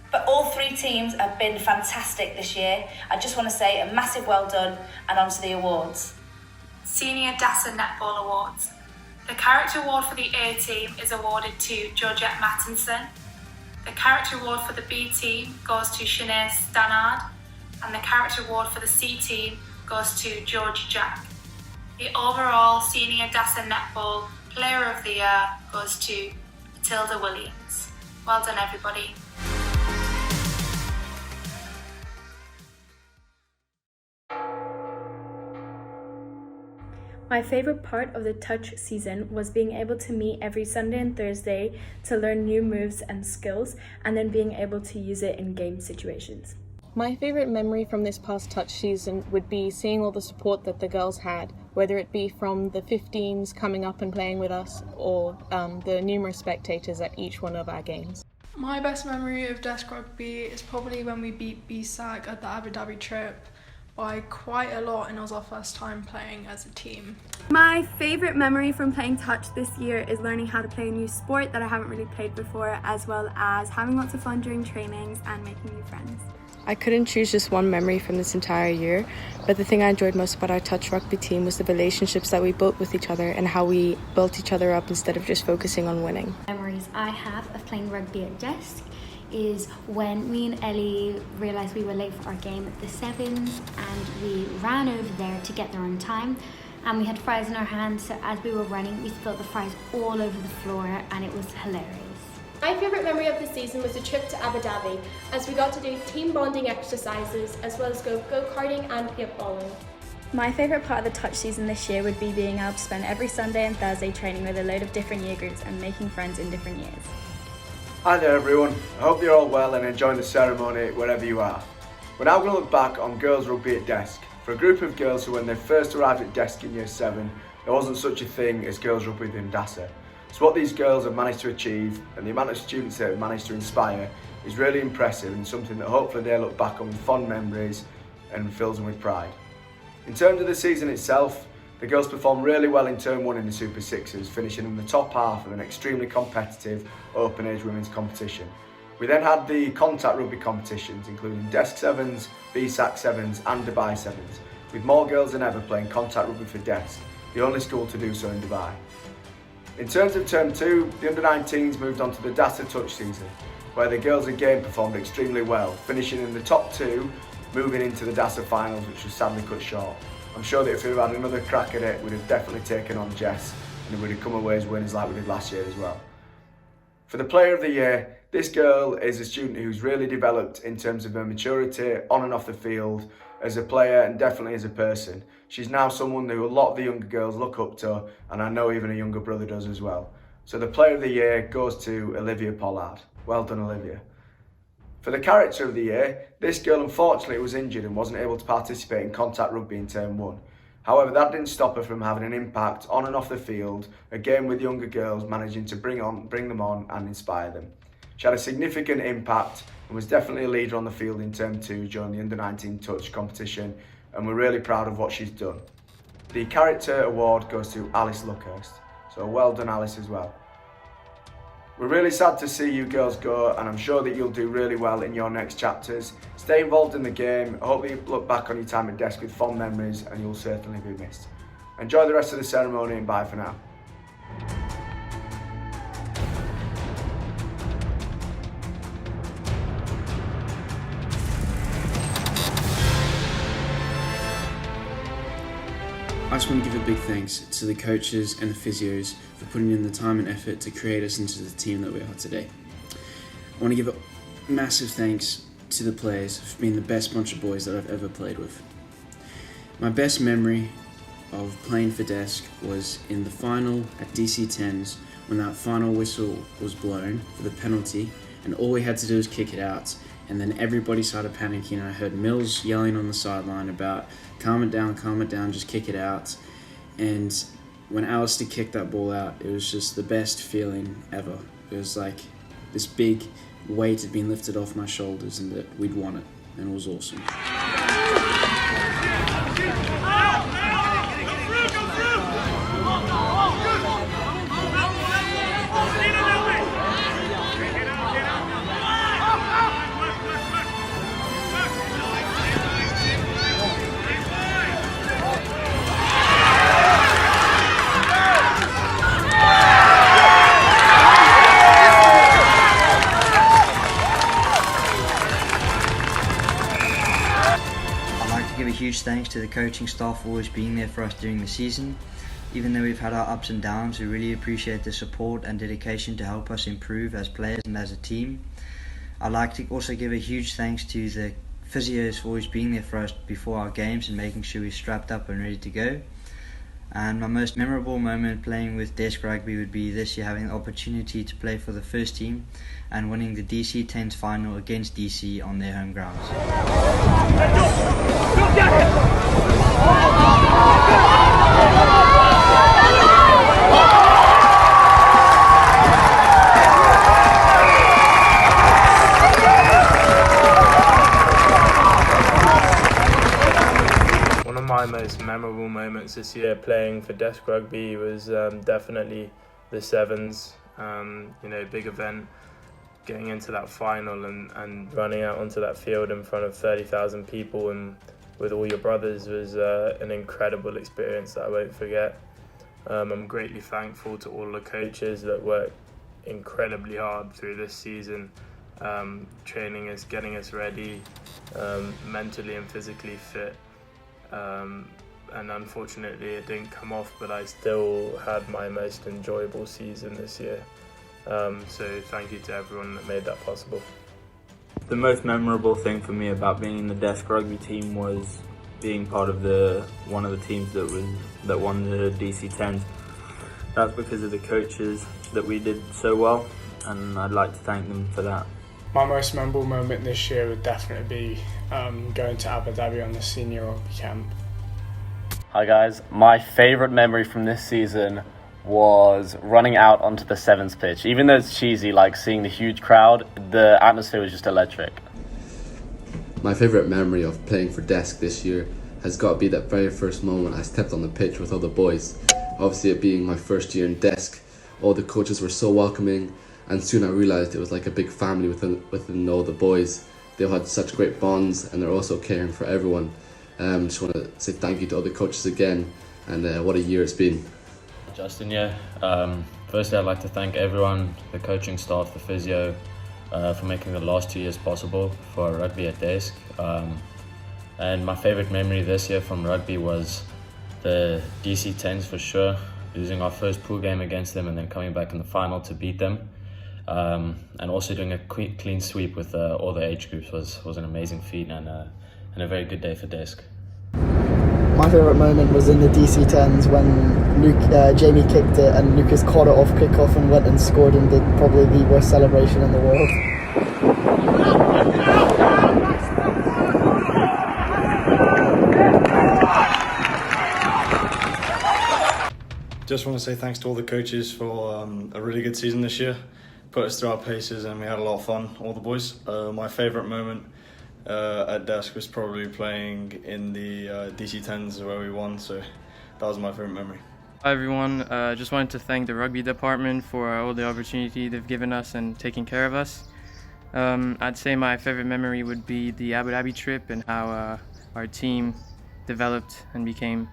But all three teams have been fantastic this year. I just want to say a massive well done, and on to the awards. Senior DASSA Netball Awards. The Character Award for the A team is awarded to Georgette Mattinson. The Character Award for the B team goes to Sinead Stannard, and the Character Award for the C team goes to George Jack. The overall Senior DASSA Netball Player of the Year goes to Matilda Williams. Well done, everybody. My favourite part of the touch season was being able to meet every Sunday and Thursday to learn new moves and skills, and then being able to use it in game situations. My favourite memory from this past touch season would be seeing all the support that the girls had, whether it be from the 15s coming up and playing with us, or the numerous spectators at each one of our games. My best memory of desk rugby is probably when we beat BSAG at the Abu Dhabi trip by quite a lot, and it was our first time playing as a team. My favourite memory from playing touch this year is learning how to play a new sport that I haven't really played before, as well as having lots of fun during trainings and making new friends. I couldn't choose just one memory from this entire year, but the thing I enjoyed most about our touch rugby team was the relationships that we built with each other and how we built each other up instead of just focusing on winning. Memories I have of playing rugby at desk is when me and Ellie realised we were late for our game at the Sevens, and we ran over there to get there on time, and we had fries in our hands, so as we were running we spilled the fries all over the floor, and it was hilarious. My favourite memory of the season was the trip to Abu Dhabi, as we got to do team bonding exercises as well as go-karting and paintballing. My favourite part of the touch season this year would be being able to spend every Sunday and Thursday training with a load of different year groups and making friends in different years. Hi there everyone, I hope you're all well and enjoying the ceremony wherever you are. We're now going to look back on girls rugby at desk. For a group of girls who when they first arrived at desk in year 7, there wasn't such a thing as girls rugby within DASSA. So what these girls have managed to achieve and the amount of students they have managed to inspire is really impressive, and something that hopefully they look back on with fond memories and fills them with pride. In terms of the season itself, the girls performed really well in Term 1 in the Super Sixes, finishing in the top half of an extremely competitive open age women's competition. We then had the contact rugby competitions, including Desk Sevens, BSAC Sevens and Dubai Sevens, with more girls than ever playing contact rugby for Desk, the only school to do so in Dubai. In terms of Term 2, the under-19s moved on to the DASSA Touch season, where the girls again performed extremely well, finishing in the top 2, moving into the DASSA finals, which was sadly cut short. I'm sure that if we'd have had another crack at it, we'd have definitely taken on Jess, and we'd have come away as winners like we did last year as well. For the Player of the Year, this girl is a student who's really developed in terms of her maturity on and off the field, as a player and definitely as a person. She's now someone who a lot of the younger girls look up to, and I know even a younger brother does as well. So the Player of the Year goes to Olivia Pollard. Well done, Olivia. For the character of the year, this girl unfortunately was injured and wasn't able to participate in contact rugby in term 1. However, that didn't stop her from having an impact on and off the field, again with younger girls managing to bring them on and inspire them. She had a significant impact and was definitely a leader on the field in term 2 during the under-19 touch competition, and we're really proud of what she's done. The character award goes to Alice Luckhurst, so well done Alice as well. We're really sad to see you girls go, and I'm sure that you'll do really well in your next chapters. Stay involved in the game. I hope you look back on your time at desk with fond memories, and you'll certainly be missed. Enjoy the rest of the ceremony and bye for now. I just want to give a big thanks to the coaches and the physios for putting in the time and effort to create us into the team that we are today. I want to give a massive thanks to the players for being the best bunch of boys that I've ever played with. My best memory of playing for Desk was in the final at DC 10s when that final whistle was blown for the penalty, and all we had to do was kick it out. And then everybody started panicking. I heard Mills yelling on the sideline about calm it down, just kick it out. And when Alistair kicked that ball out, it was just the best feeling ever. It was like this big weight had been lifted off my shoulders and that we'd won it, and it was awesome. Huge thanks to the coaching staff for always being there for us during the season. Even though we've had our ups and downs, we really appreciate the support and dedication to help us improve as players and as a team. I'd like to also give a huge thanks to the physios for always being there for us before our games and making sure we're strapped up and ready to go. And my most memorable moment playing with Desk Rugby would be this year, having the opportunity to play for the first team and winning the DC 10s final against DC on their home grounds. One of my most memorable moments this year playing for Desk Rugby was definitely the sevens. Big event, getting into that final and running out onto that field in front of 30,000 people and with all your brothers was an incredible experience that I won't forget. I'm greatly thankful to all the coaches that worked incredibly hard through this season, training us, getting us ready, mentally and physically fit. And unfortunately it didn't come off, but I still had my most enjoyable season this year. So thank you to everyone that made that possible. The most memorable thing for me about being in the Desk Rugby team was being part of one of the teams that won the DC 10s. That's because of the coaches that we did so well, and I'd like to thank them for that. My most memorable moment this year would definitely be going to Abu Dhabi on the senior rugby camp. Hi guys, my favourite memory from this season was running out onto the sevens pitch. Even though it's cheesy, like seeing the huge crowd, the atmosphere was just electric. My favourite memory of playing for Desk this year has got to be that very first moment I stepped on the pitch with all the boys. Obviously it being my first year in Desk, all the coaches were so welcoming, and soon I realised it was like a big family within all the boys. They all had such great bonds and they're also caring for everyone. Just want to say thank you to all the coaches again, and what a year it's been. Justin, firstly I'd like to thank everyone, the coaching staff, the physio, for making the last 2 years possible for rugby at Desk. And my favourite memory this year from rugby was the DC 10s for sure, losing our first pool game against them and then coming back in the final to beat them. And also doing a clean sweep with all the age groups was an amazing feat and a very good day for Desk. My favourite moment was in the DC 10s when Jamie kicked it and Lucas caught it off kick-off and went and scored and did probably the worst celebration in the world. Just want to say thanks to all the coaches for a really good season this year. Put us through our paces and we had a lot of fun, all the boys. My favourite moment at desk was probably playing in the DC10s where we won, so that was my favourite memory. Hi everyone, just wanted to thank the rugby department for all the opportunity they've given us and taking care of us. I'd say my favourite memory would be the Abu Dhabi trip and how our team developed and became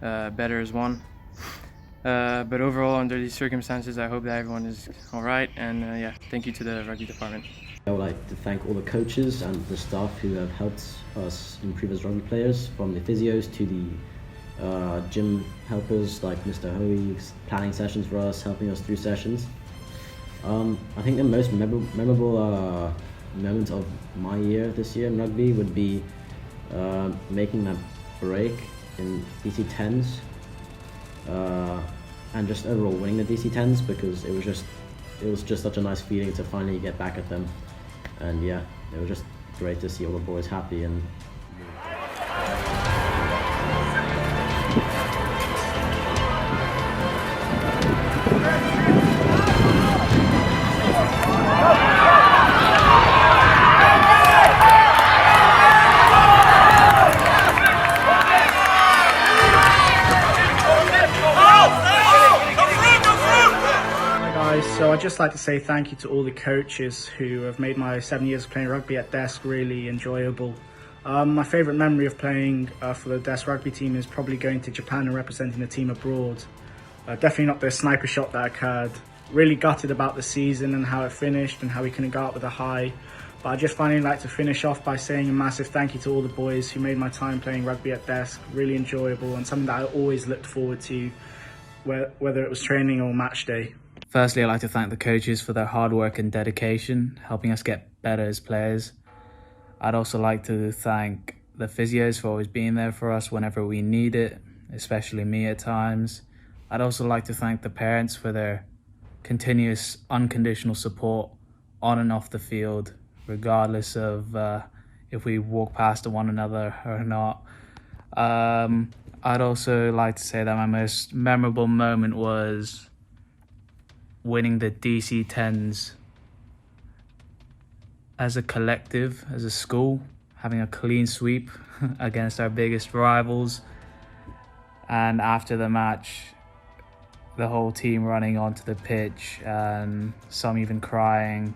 better as one. But overall, under these circumstances, I hope that everyone is alright, and yeah, thank you to the rugby department. I would like to thank all the coaches and the staff who have helped us improve as rugby players, from the physios to the gym helpers like Mr. Hoey, planning sessions for us, helping us through sessions. I think the most memorable moment of my year this year in rugby would be making that break in DC10s and just overall winning the DC10s, because it was just such a nice feeling to finally get back at them. And yeah, it was just great to see all the boys happy. And So I'd just like to say thank you to all the coaches who have made my 7 years of playing rugby at desk really enjoyable. My favourite memory of playing for the desk rugby team is probably going to Japan and representing the team abroad. Definitely not the sniper shot that occurred. Really gutted about the season and how it finished and how we couldn't go out with a high. But I'd just finally like to finish off by saying a massive thank you to all the boys who made my time playing rugby at desk really enjoyable and something that I always looked forward to, whether it was training or match day. Firstly, I'd like to thank the coaches for their hard work and dedication, helping us get better as players. I'd also like to thank the physios for always being there for us whenever we need it, especially me at times. I'd also like to thank the parents for their continuous, unconditional support on and off the field, regardless of if we walk past one another or not. I'd also like to say that my most memorable moment was winning the DC10s as a collective, as a school, having a clean sweep against our biggest rivals. And after the match, the whole team running onto the pitch and some even crying,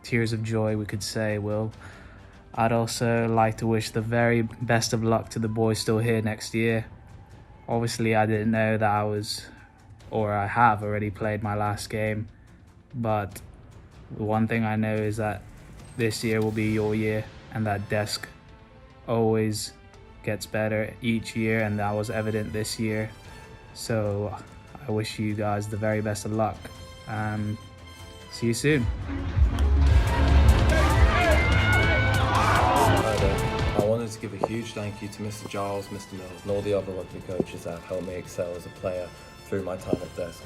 tears of joy, we could say, Will. I'd also like to wish the very best of luck to the boys still here next year. Obviously, I didn't know that I have already played my last game, but the one thing I know is that this year will be your year, and that desk always gets better each year, and that was evident this year. So I wish you guys the very best of luck, and see you soon. I wanted to give a huge thank you to Mr. Giles, Mr. Mills, and all the other rugby coaches that have helped me excel as a player through my time at desk.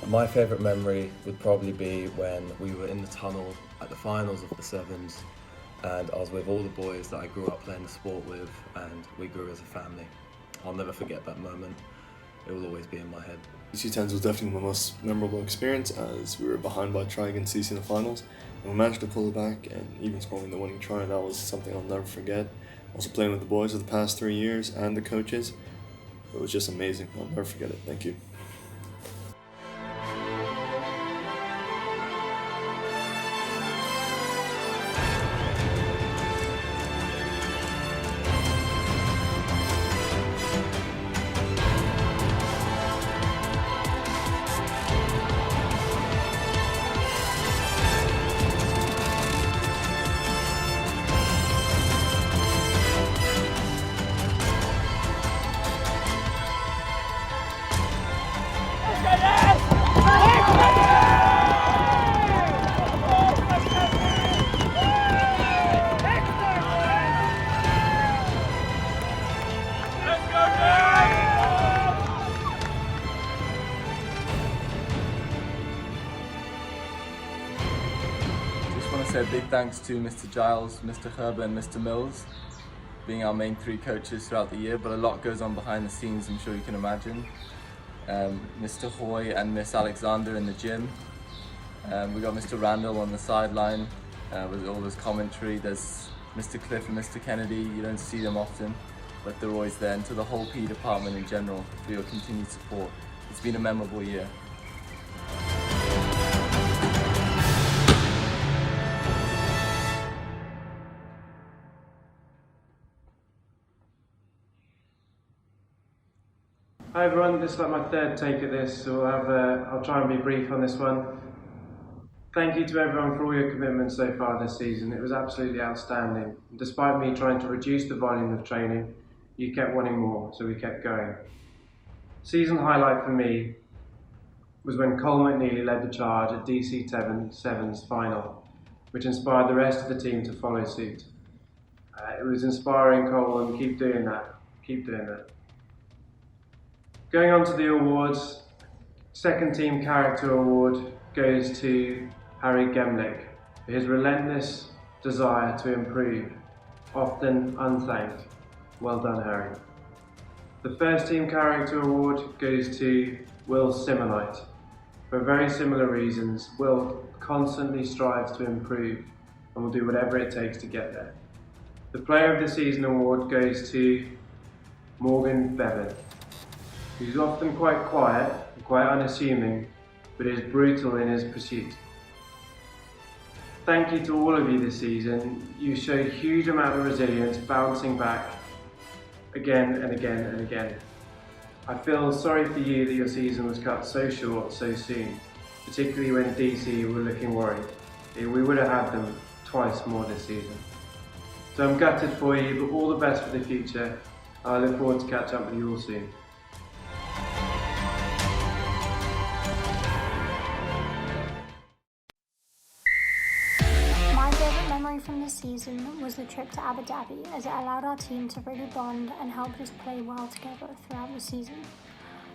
My favourite memory would probably be when we were in the tunnel at the finals of the sevens, and I was with all the boys that I grew up playing the sport with, and we grew as a family. I'll never forget that moment. It will always be in my head. DC10s was definitely my most memorable experience, as we were behind by a try against DC in the finals, and we managed to pull it back and even scoring the winning try. That was something I'll never forget. Also playing with the boys for the past 3 years and the coaches, it was just amazing. I'll never forget it. Thank you. A big thanks to Mr. Giles, Mr. Herber and Mr. Mills, being our main 3 coaches throughout the year, but a lot goes on behind the scenes, I'm sure you can imagine. Mr. Hoy and Miss Alexander in the gym. We got Mr. Randall on the sideline with all his commentary. There's Mr. Cliff and Mr. Kennedy. You don't see them often, but they're always there. And to the whole PE department in general for your continued support. It's been a memorable year. Hi everyone, this is like my third take at this, so I'll try and be brief on this one. Thank you to everyone for all your commitment so far this season. It was absolutely outstanding. Despite me trying to reduce the volume of training, you kept wanting more, so we kept going. Season highlight for me was when Cole McNeely led the charge at DC 7's final, which inspired the rest of the team to follow suit. It was inspiring, Cole, and keep doing that. Keep doing that. Going on to the awards, second team character award goes to Harry Gemlick for his relentless desire to improve, often unthanked. Well done, Harry. The first team character award goes to Will Simonite. For very similar reasons, Will constantly strives to improve and will do whatever it takes to get there. The player of the season award goes to Morgan Bevan. He's often quite quiet and quite unassuming, but is brutal in his pursuit. Thank you to all of you this season. You showed a huge amount of resilience, bouncing back again and again and again. I feel sorry for you that your season was cut so short so soon, particularly when DC were looking worried. We would have had them twice more this season. So I'm gutted for you, but all the best for the future. I look forward to catch up with you all soon. From this season was the trip to Abu Dhabi, as it allowed our team to really bond and helped us play well together throughout the season.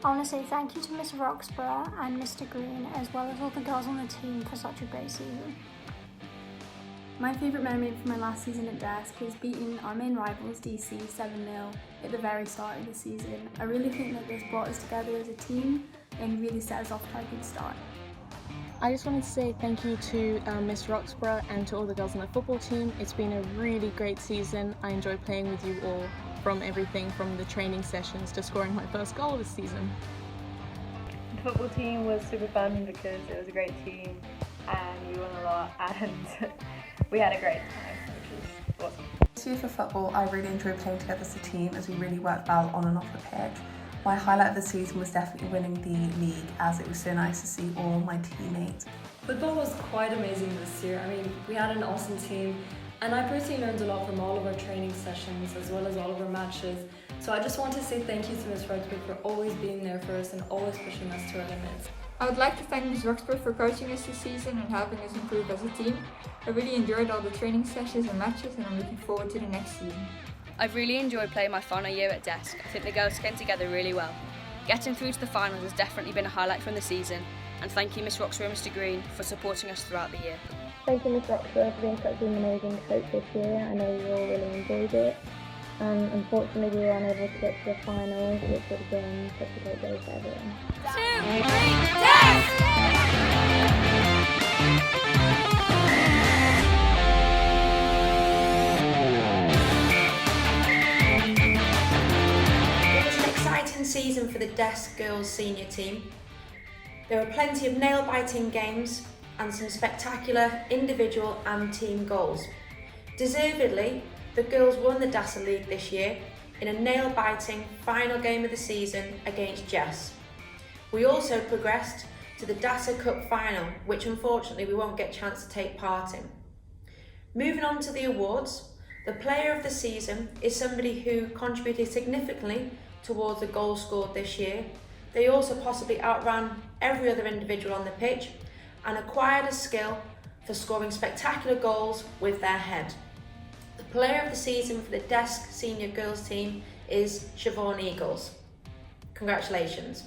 I want to say thank you to Miss Roxburgh and Mr. Green, as well as all the girls on the team for such a great season. My favourite memory from my last season at Desk was beating our main rivals DC 7-0 at the very start of the season. I really think that this brought us together as a team and really set us off to a good start. I just wanted to say thank you to Miss Roxburgh and to all the girls on the football team. It's been a really great season. I enjoy playing with you all, from everything from the training sessions to scoring my first goal this season. The football team was super fun because it was a great team and we won a lot and we had a great time, which was awesome. This year for football, I really enjoyed playing together as a team as we really worked well on and off the pitch. My highlight of the season was definitely winning the league, as it was so nice to see all my teammates. Football was quite amazing this year. I mean, we had an awesome team and I personally learned a lot from all of our training sessions as well as all of our matches. So I just want to say thank you to Ms. Roxburgh for always being there for us and always pushing us to our limits. I would like to thank Ms. Roxburgh for coaching us this season and helping us improve as a team. I really enjoyed all the training sessions and matches and I'm looking forward to the next season. I've really enjoyed playing my final year at Desk. I think the girls came together really well. Getting through to the finals has definitely been a highlight from the season, and thank you Miss Roxburgh and Mr. Green for supporting us throughout the year. Thank you Miss Roxburgh for being such an amazing coach this year. I know you all really enjoyed it. Unfortunately we were unable to get to the finals, which would have been such a great day for everyone. 2, 3, Desk! Season for the Desk Girls Senior Team. There were plenty of nail-biting games and some spectacular individual and team goals. Deservedly, the girls won the DASSA League this year in a nail-biting final game of the season against Jess. We also progressed to the DASSA Cup final, which unfortunately we won't get a chance to take part in. Moving on to the awards, the player of the season is somebody who contributed significantly towards the goals scored this year. They also possibly outran every other individual on the pitch and acquired a skill for scoring spectacular goals with their head. The player of the season for the Desk Senior Girls team is Siobhan Eagles. Congratulations.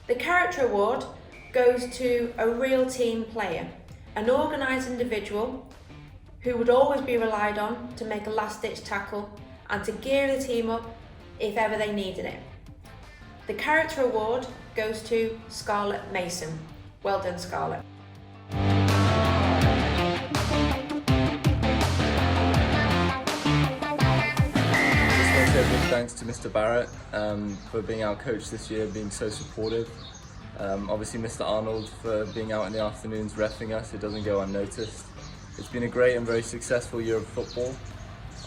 The character award goes to a real team player, an organised individual who would always be relied on to make a last-ditch tackle and to gear the team up if ever they needed it. The character award goes to Scarlett Mason. Well done, Scarlett. A big thanks to Mr. Barrett for being our coach this year, being so supportive. Obviously Mr. Arnold for being out in the afternoons reffing us, it doesn't go unnoticed. It's been a great and very successful year of football,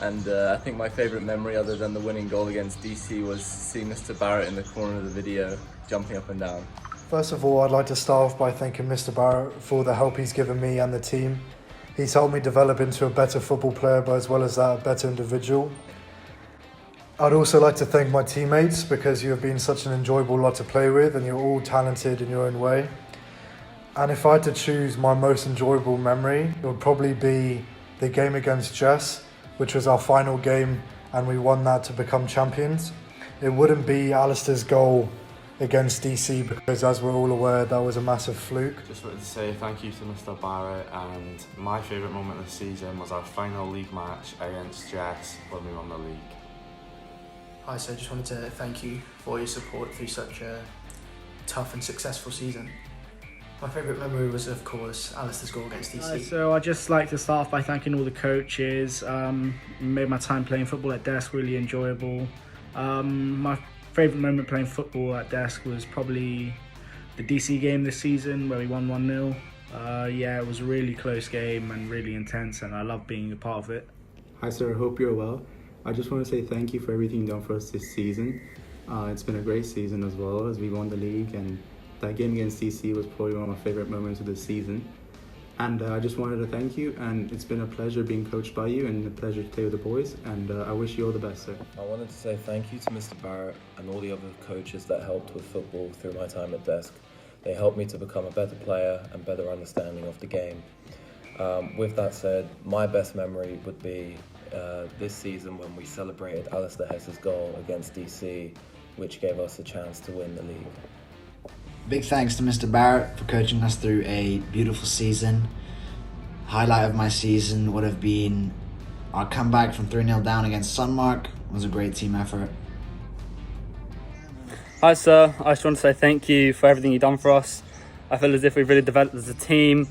and I think my favourite memory other than the winning goal against DC was seeing Mr. Barrett in the corner of the video jumping up and down. First of all, I'd like to start off by thanking Mr. Barrett for the help he's given me and the team. He's helped me develop into a better football player, but as well as that, a better individual. I'd also like to thank my teammates because you have been such an enjoyable lot to play with and you're all talented in your own way. And if I had to choose my most enjoyable memory, it would probably be the game against Jess, which was our final game and we won that to become champions. It wouldn't be Alistair's goal against DC because, as we're all aware, that was a massive fluke. Just wanted to say thank you to Mr. Barrett, and my favourite moment of the season was our final league match against Jess when we won the league. Hi, so I just wanted to thank you for your support through such a tough and successful season. My favourite memory was, of course, Alistair's goal against DC. So I'd just like to start off by thanking all the coaches. Made my time playing football at desk really enjoyable. My favourite moment playing football at desk was probably the DC game this season where we won 1-0. Yeah, it was a really close game and really intense, and I love being a part of it. Hi sir, I hope you're well. I just want to say thank you for everything you've done for us this season. It's been a great season as well, as we won the league, and that game against DC was probably one of my favourite moments of the season. And I just wanted to thank you, and it's been a pleasure being coached by you and a pleasure to play with the boys, and I wish you all the best, sir. I wanted to say thank you to Mr. Barrett and all the other coaches that helped with football through my time at desk. They helped me to become a better player and better understanding of the game. With that said, my best memory would be this season when we celebrated Alistair Hess's goal against DC, which gave us a chance to win the league. Big thanks to Mr. Barrett for coaching us through a beautiful season. Highlight of my season would have been our comeback from 3-0 down against Sunmark. It was a great team effort. Hi sir, I just want to say thank you for everything you've done for us. I feel as if we've really developed as a team,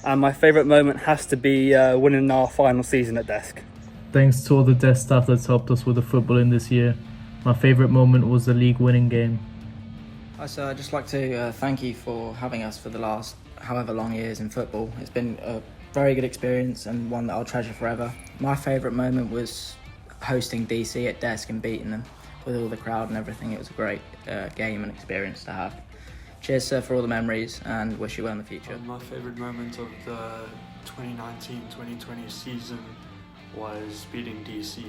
and my favourite moment has to be winning our final season at desk. Thanks to all the desk staff that's helped us with the footballing this year. My favourite moment was the league winning game. Hi sir, I'd just like to thank you for having us for the last however long years in football. It's been a very good experience and one that I'll treasure forever. My favourite moment was hosting DC at desk and beating them with all the crowd and everything. It was a great game and experience to have. Cheers sir for all the memories, and wish you well in the future. My favourite moment of the 2019-2020 season was beating DC.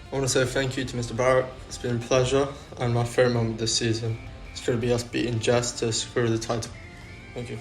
I want to say thank you to Mr. Barrett. It's been a pleasure, and my favourite moment this season is going to be us beating Jess to secure the title. Thank you.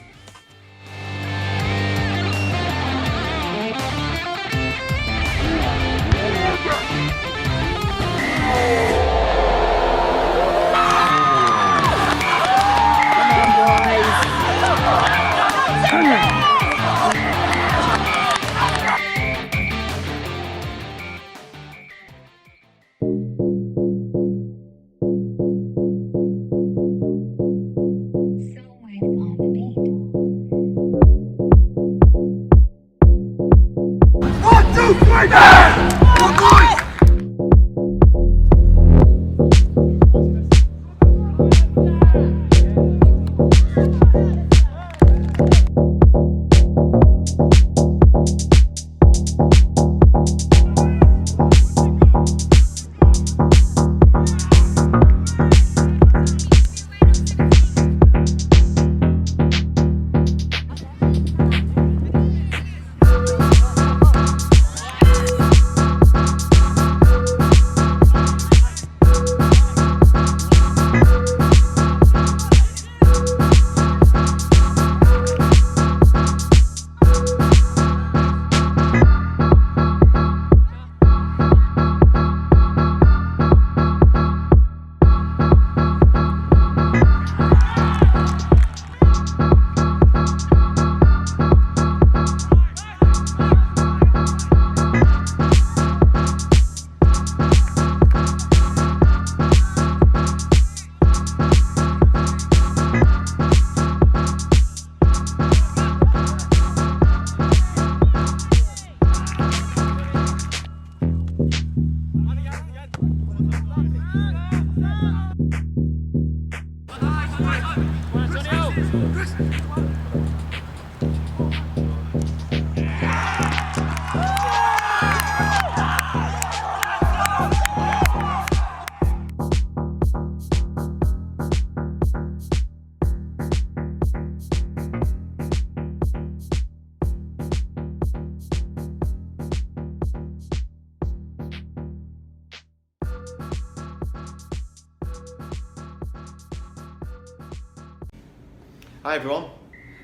Hi everyone.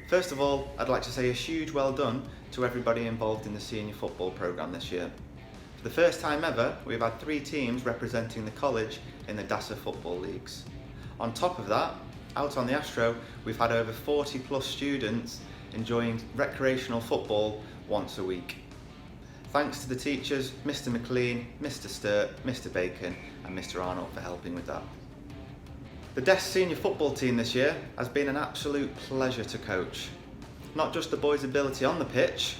First of all, I'd like to say a huge well done to everybody involved in the senior football programme this year. For the first time ever, we've had 3 teams representing the college in the DASSA football leagues. On top of that, out on the Astro, we've had over 40 plus students enjoying recreational football once a week. Thanks to the teachers, Mr McLean, Mr Sturt, Mr Bacon and Mr Arnold for helping with that. The DES senior football team this year has been an absolute pleasure to coach. Not just the boys' ability on the pitch,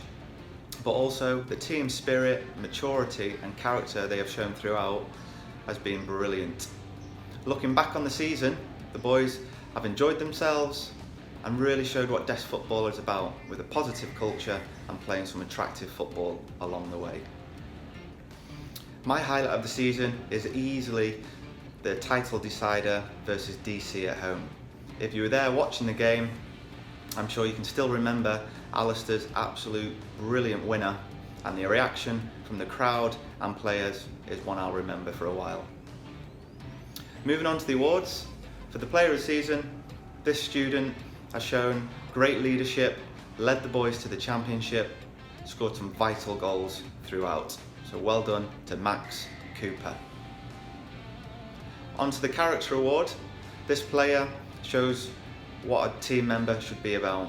but also the team spirit, maturity and character they have shown throughout has been brilliant. Looking back on the season, the boys have enjoyed themselves and really showed what DES football is about, with a positive culture and playing some attractive football along the way. My highlight of the season is easily the title decider versus DC at home. If you were there watching the game, I'm sure you can still remember Alistair's absolute brilliant winner, and the reaction from the crowd and players is one I'll remember for a while. Moving on to the awards, for the player of the season, this student has shown great leadership, led the boys to the championship, scored some vital goals throughout. So well done to Max Cooper. On to the character award. This player shows what a team member should be about.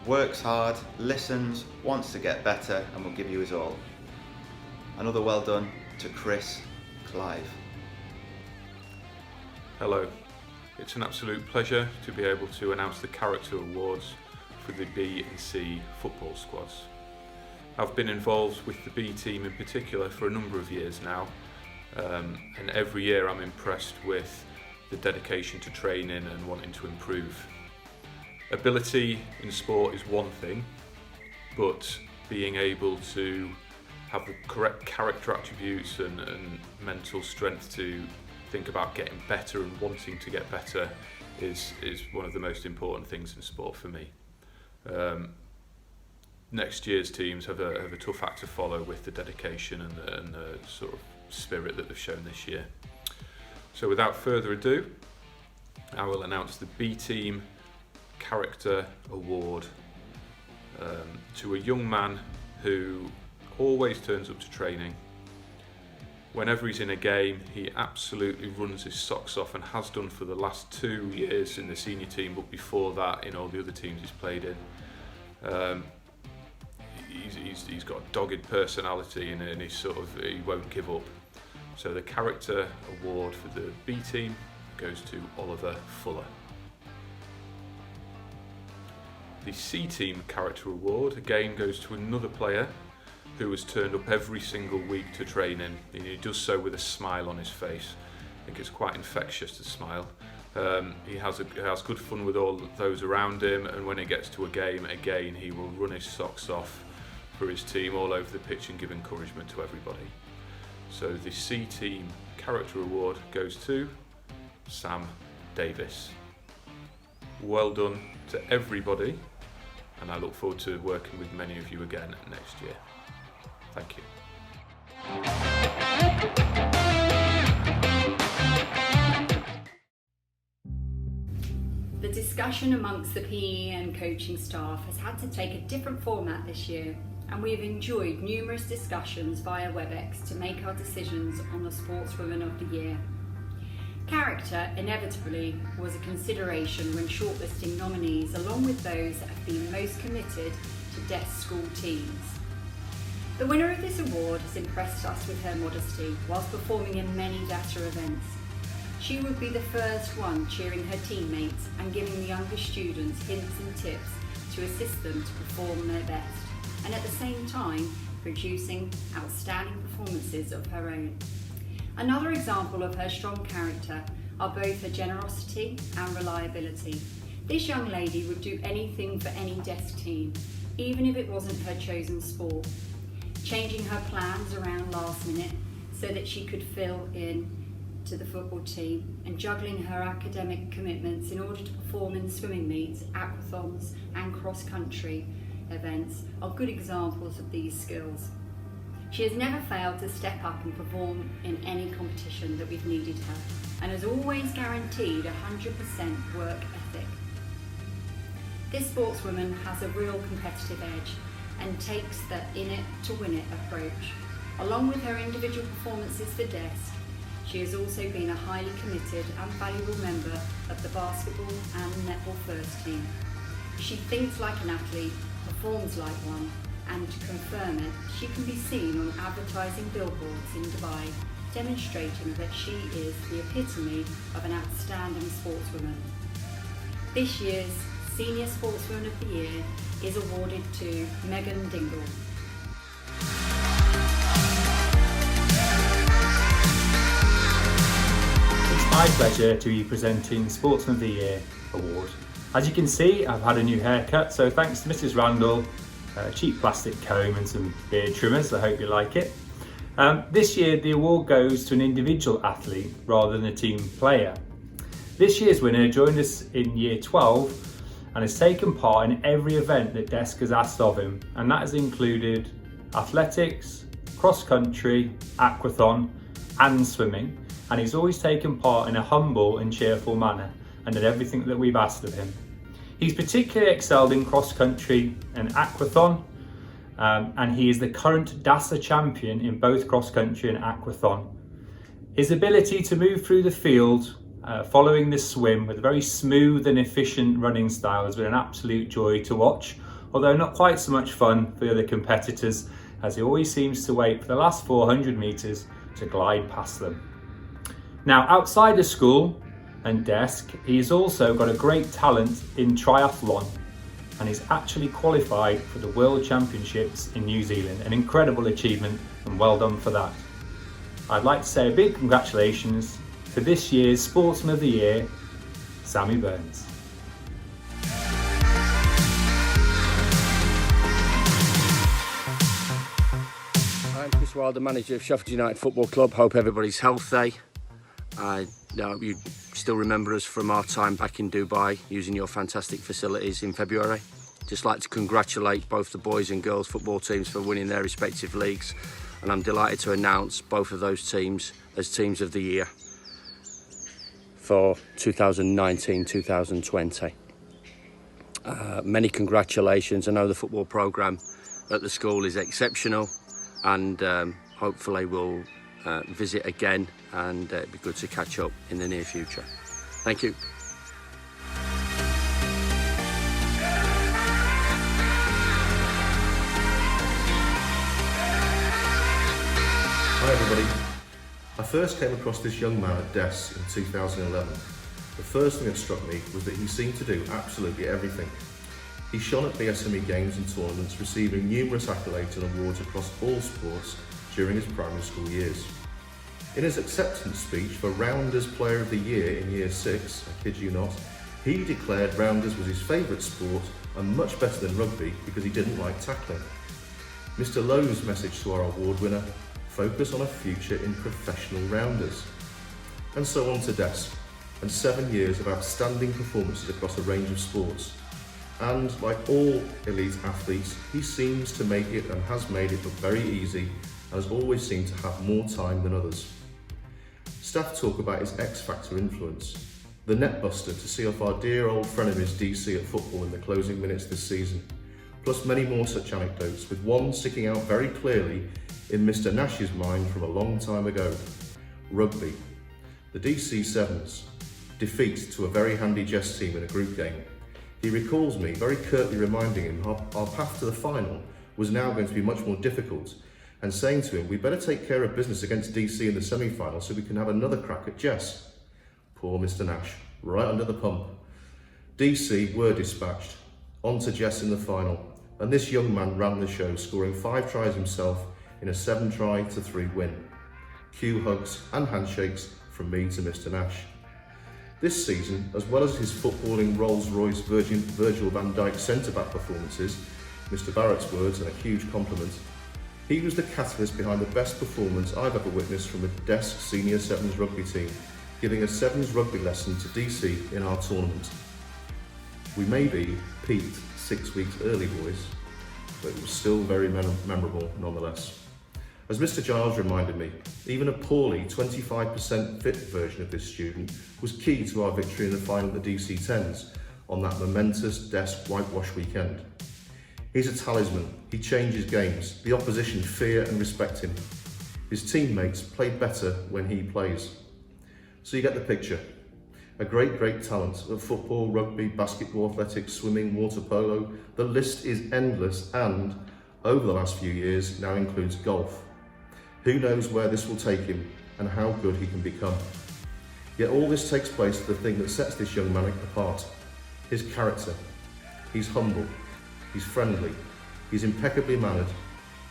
Works hard, listens, wants to get better and will give you his all. Another well done to Chris Clive. Hello. It's an absolute pleasure to be able to announce the Character Awards for the B and C football squads. I've been involved with the B team in particular for a number of years now, and every year I'm impressed with the dedication to training and wanting to improve. Ability in sport is one thing, but being able to have the correct character attributes and mental strength to think about getting better and wanting to get better is one of the most important things in sport for me. Next year's teams have a tough act to follow with the dedication and the sort of spirit that they've shown this year. So without further ado, I will announce the B Team Character Award to a young man who always turns up to training. Whenever he's in a game, he absolutely runs his socks off and has done for the last 2 years in the senior team, but before that in all the other teams he's played in. He's got a dogged personality and he won't give up. So the Character Award for the B team goes to Oliver Fuller. The C Team Character Award again goes to another player who has turned up every single week to training, and he does so with a smile on his face. I think it's quite infectious, the smile. He has good fun with all those around him, and when it gets to a game, again, he will run his socks off for his team all over the pitch and give encouragement to everybody. So the C Team Character Award goes to Sam Davis. Well done to everybody, and I look forward to working with many of you again next year. Thank you. The discussion amongst the PE and coaching staff has had to take a different format this year, and we have enjoyed numerous discussions via WebEx to make our decisions on the Sportswoman of the Year. Character inevitably was a consideration when shortlisting nominees, along with those that have been most committed to DES school teams. The winner of this award has impressed us with her modesty whilst performing in many DASSA events. She would be the first one cheering her teammates and giving the younger students hints and tips to assist them to perform their best, and at the same time producing outstanding performances of her own. Another example of her strong character are both her generosity and reliability. This young lady would do anything for any desk team, even if it wasn't her chosen sport, changing her plans around last minute so that she could fill in to the football team, and juggling her academic commitments in order to perform in swimming meets, aquathons and cross-country events are good examples of these skills. She has never failed to step up and perform in any competition that we've needed her, and has always guaranteed 100% work ethic. This sportswoman has a real competitive edge and takes the in it to win it approach. Along with her individual performances for DESC, she has also been a highly committed and valuable member of the basketball and netball first team. She thinks like an athlete, performs like one, and to confirm it, she can be seen on advertising billboards in Dubai, demonstrating that she is the epitome of an outstanding sportswoman. This year's Senior Sportswoman of the Year is awarded to Megan Dingle. It's my pleasure to be presenting Sportsman of the Year award. As you can see, I've had a new haircut, so thanks to Mrs. Randall, a cheap plastic comb and some beard trimmers. I hope you like it. This year the award goes to an individual athlete rather than a team player. This year's winner joined us in year 12 and has taken part in every event that DESC has asked of him, and that has included athletics, cross country, aquathon and swimming, and he's always taken part in a humble and cheerful manner and done everything that we've asked of him. He's particularly excelled in cross country and aquathon, and he is the current DASSA champion in both cross country and aquathon. His ability to move through the field following this swim with a very smooth and efficient running style has been an absolute joy to watch, although not quite so much fun for the other competitors, as he always seems to wait for the last 400 metres to glide past them. Now, outside of school and DESC, he's also got a great talent in triathlon, and he's actually qualified for the World Championships in New Zealand. An incredible achievement, and well done for that. I'd like to say a big congratulations to this year's Sportsman of the Year, Sammy Burns. I'm Chris Wilder, manager of Sheffield United Football Club. Hope everybody's healthy. I hope you still remember us from our time back in Dubai using your fantastic facilities in February. Just like to congratulate both the boys and girls football teams for winning their respective leagues, and I'm delighted to announce both of those teams as Teams of the Year for 2019-2020. Many congratulations. I know the football programme at the school is exceptional, and hopefully we'll visit again, and it'd be good to catch up in the near future. Thank you. Hi everybody. I first came across this young man at DESC in 2011. The first thing that struck me was that he seemed to do absolutely everything. He shone at BSME games and tournaments, receiving numerous accolades and awards across all sports during his primary school years. In his acceptance speech for Rounders Player of the Year in Year 6, I kid you not, he declared Rounders was his favourite sport and much better than rugby because he didn't like tackling. Mr. Lowe's message to our award winner: focus on a future in professional rounders. And so on to DESC, and 7 years of outstanding performances across a range of sports. And like all elite athletes, he seems to make it and has made it look very easy, and has always seemed to have more time than others. Staff talk about his X-Factor influence, the net buster to see off our dear old frenemies DC at football in the closing minutes this season, plus many more such anecdotes, with one sticking out very clearly in Mr. Nash's mind from a long time ago: rugby. The DC Sevens defeat to a very handy Jess team in a group game. He recalls me very curtly reminding him our path to the final was now going to be much more difficult, and saying to him, we better take care of business against DC in the semi-final so we can have another crack at Jess. Poor Mr. Nash, right under the pump. DC were dispatched, on to Jess in the final, and this young man ran the show, scoring 5 tries himself in a 7-3 win. Cue hugs and handshakes from me to Mr. Nash. This season, as well as his footballing Rolls-Royce Virgil van Dijk centre-back performances, Mr. Barrett's words and a huge compliment, he was the catalyst behind the best performance I've ever witnessed from a DESC Senior Sevens rugby team, giving a Sevens rugby lesson to DC in our tournament. We maybe peaked 6 weeks early, boys, but it was still very memorable nonetheless. As Mr. Giles reminded me, even a poorly 25% fit version of this student was key to our victory in the final of the DC 10s, on that momentous desk whitewash weekend. He's a talisman, he changes games, the opposition fear and respect him. His teammates play better when he plays. So you get the picture. A great talent of football, rugby, basketball, athletics, swimming, water polo. The list is endless and, over the last few years, now includes golf. Who knows where this will take him and how good he can become. Yet all this takes place to the thing that sets this young man apart. His character. He's humble, he's friendly, he's impeccably mannered,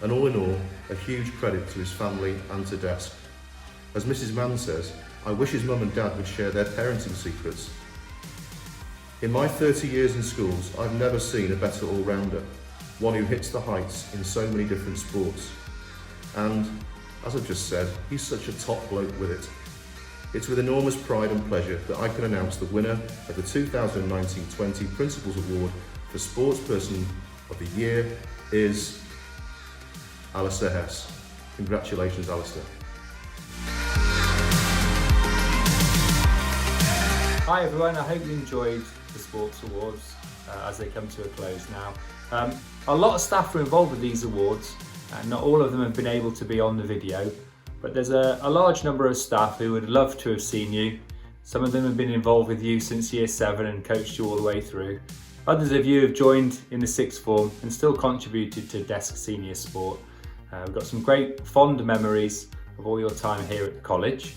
and all in all, a huge credit to his family and to Desk. As Mrs. Mann says, I wish his mum and dad would share their parenting secrets. In my 30 years in schools, I've never seen a better all-rounder, one who hits the heights in so many different sports. And, as I've just said, he's such a top bloke with it. It's with enormous pride and pleasure that I can announce the winner of the 2019-20 Principals Award for Sportsperson of the Year is Alistair Hess. Congratulations, Alistair. Hi everyone, I hope you enjoyed the Sports Awards as they come to a close now. A lot of staff were involved with these awards, and not all of them have been able to be on the video, but there's a large number of staff who would love to have seen you. Some of them have been involved with you since year 7 and coached you all the way through. Others of you have joined in the 6th form and still contributed to Desk Senior Sport. We've got some great fond memories of all your time here at the college.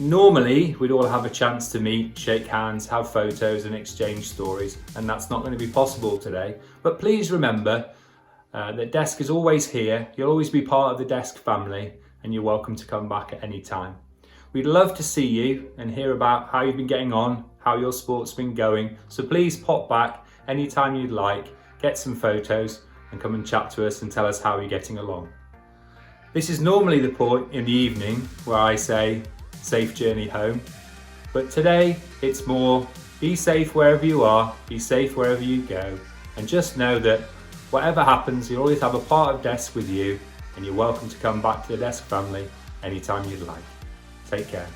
Normally, we'd all have a chance to meet, shake hands, have photos and exchange stories, and that's not going to be possible today. But please remember that Desk is always here, you'll always be part of the Desk family, and you're welcome to come back at any time. We'd love to see you and hear about how you've been getting on, how your sport's been going, so please pop back anytime you'd like, get some photos and come and chat to us and tell us how you're getting along. This is normally the point in the evening where I say, safe journey home. But today it's more, be safe wherever you are, be safe wherever you go, and just know that whatever happens, you'll always have a part of Desk with you, and you're welcome to come back to the Desk family anytime you'd like. Take care.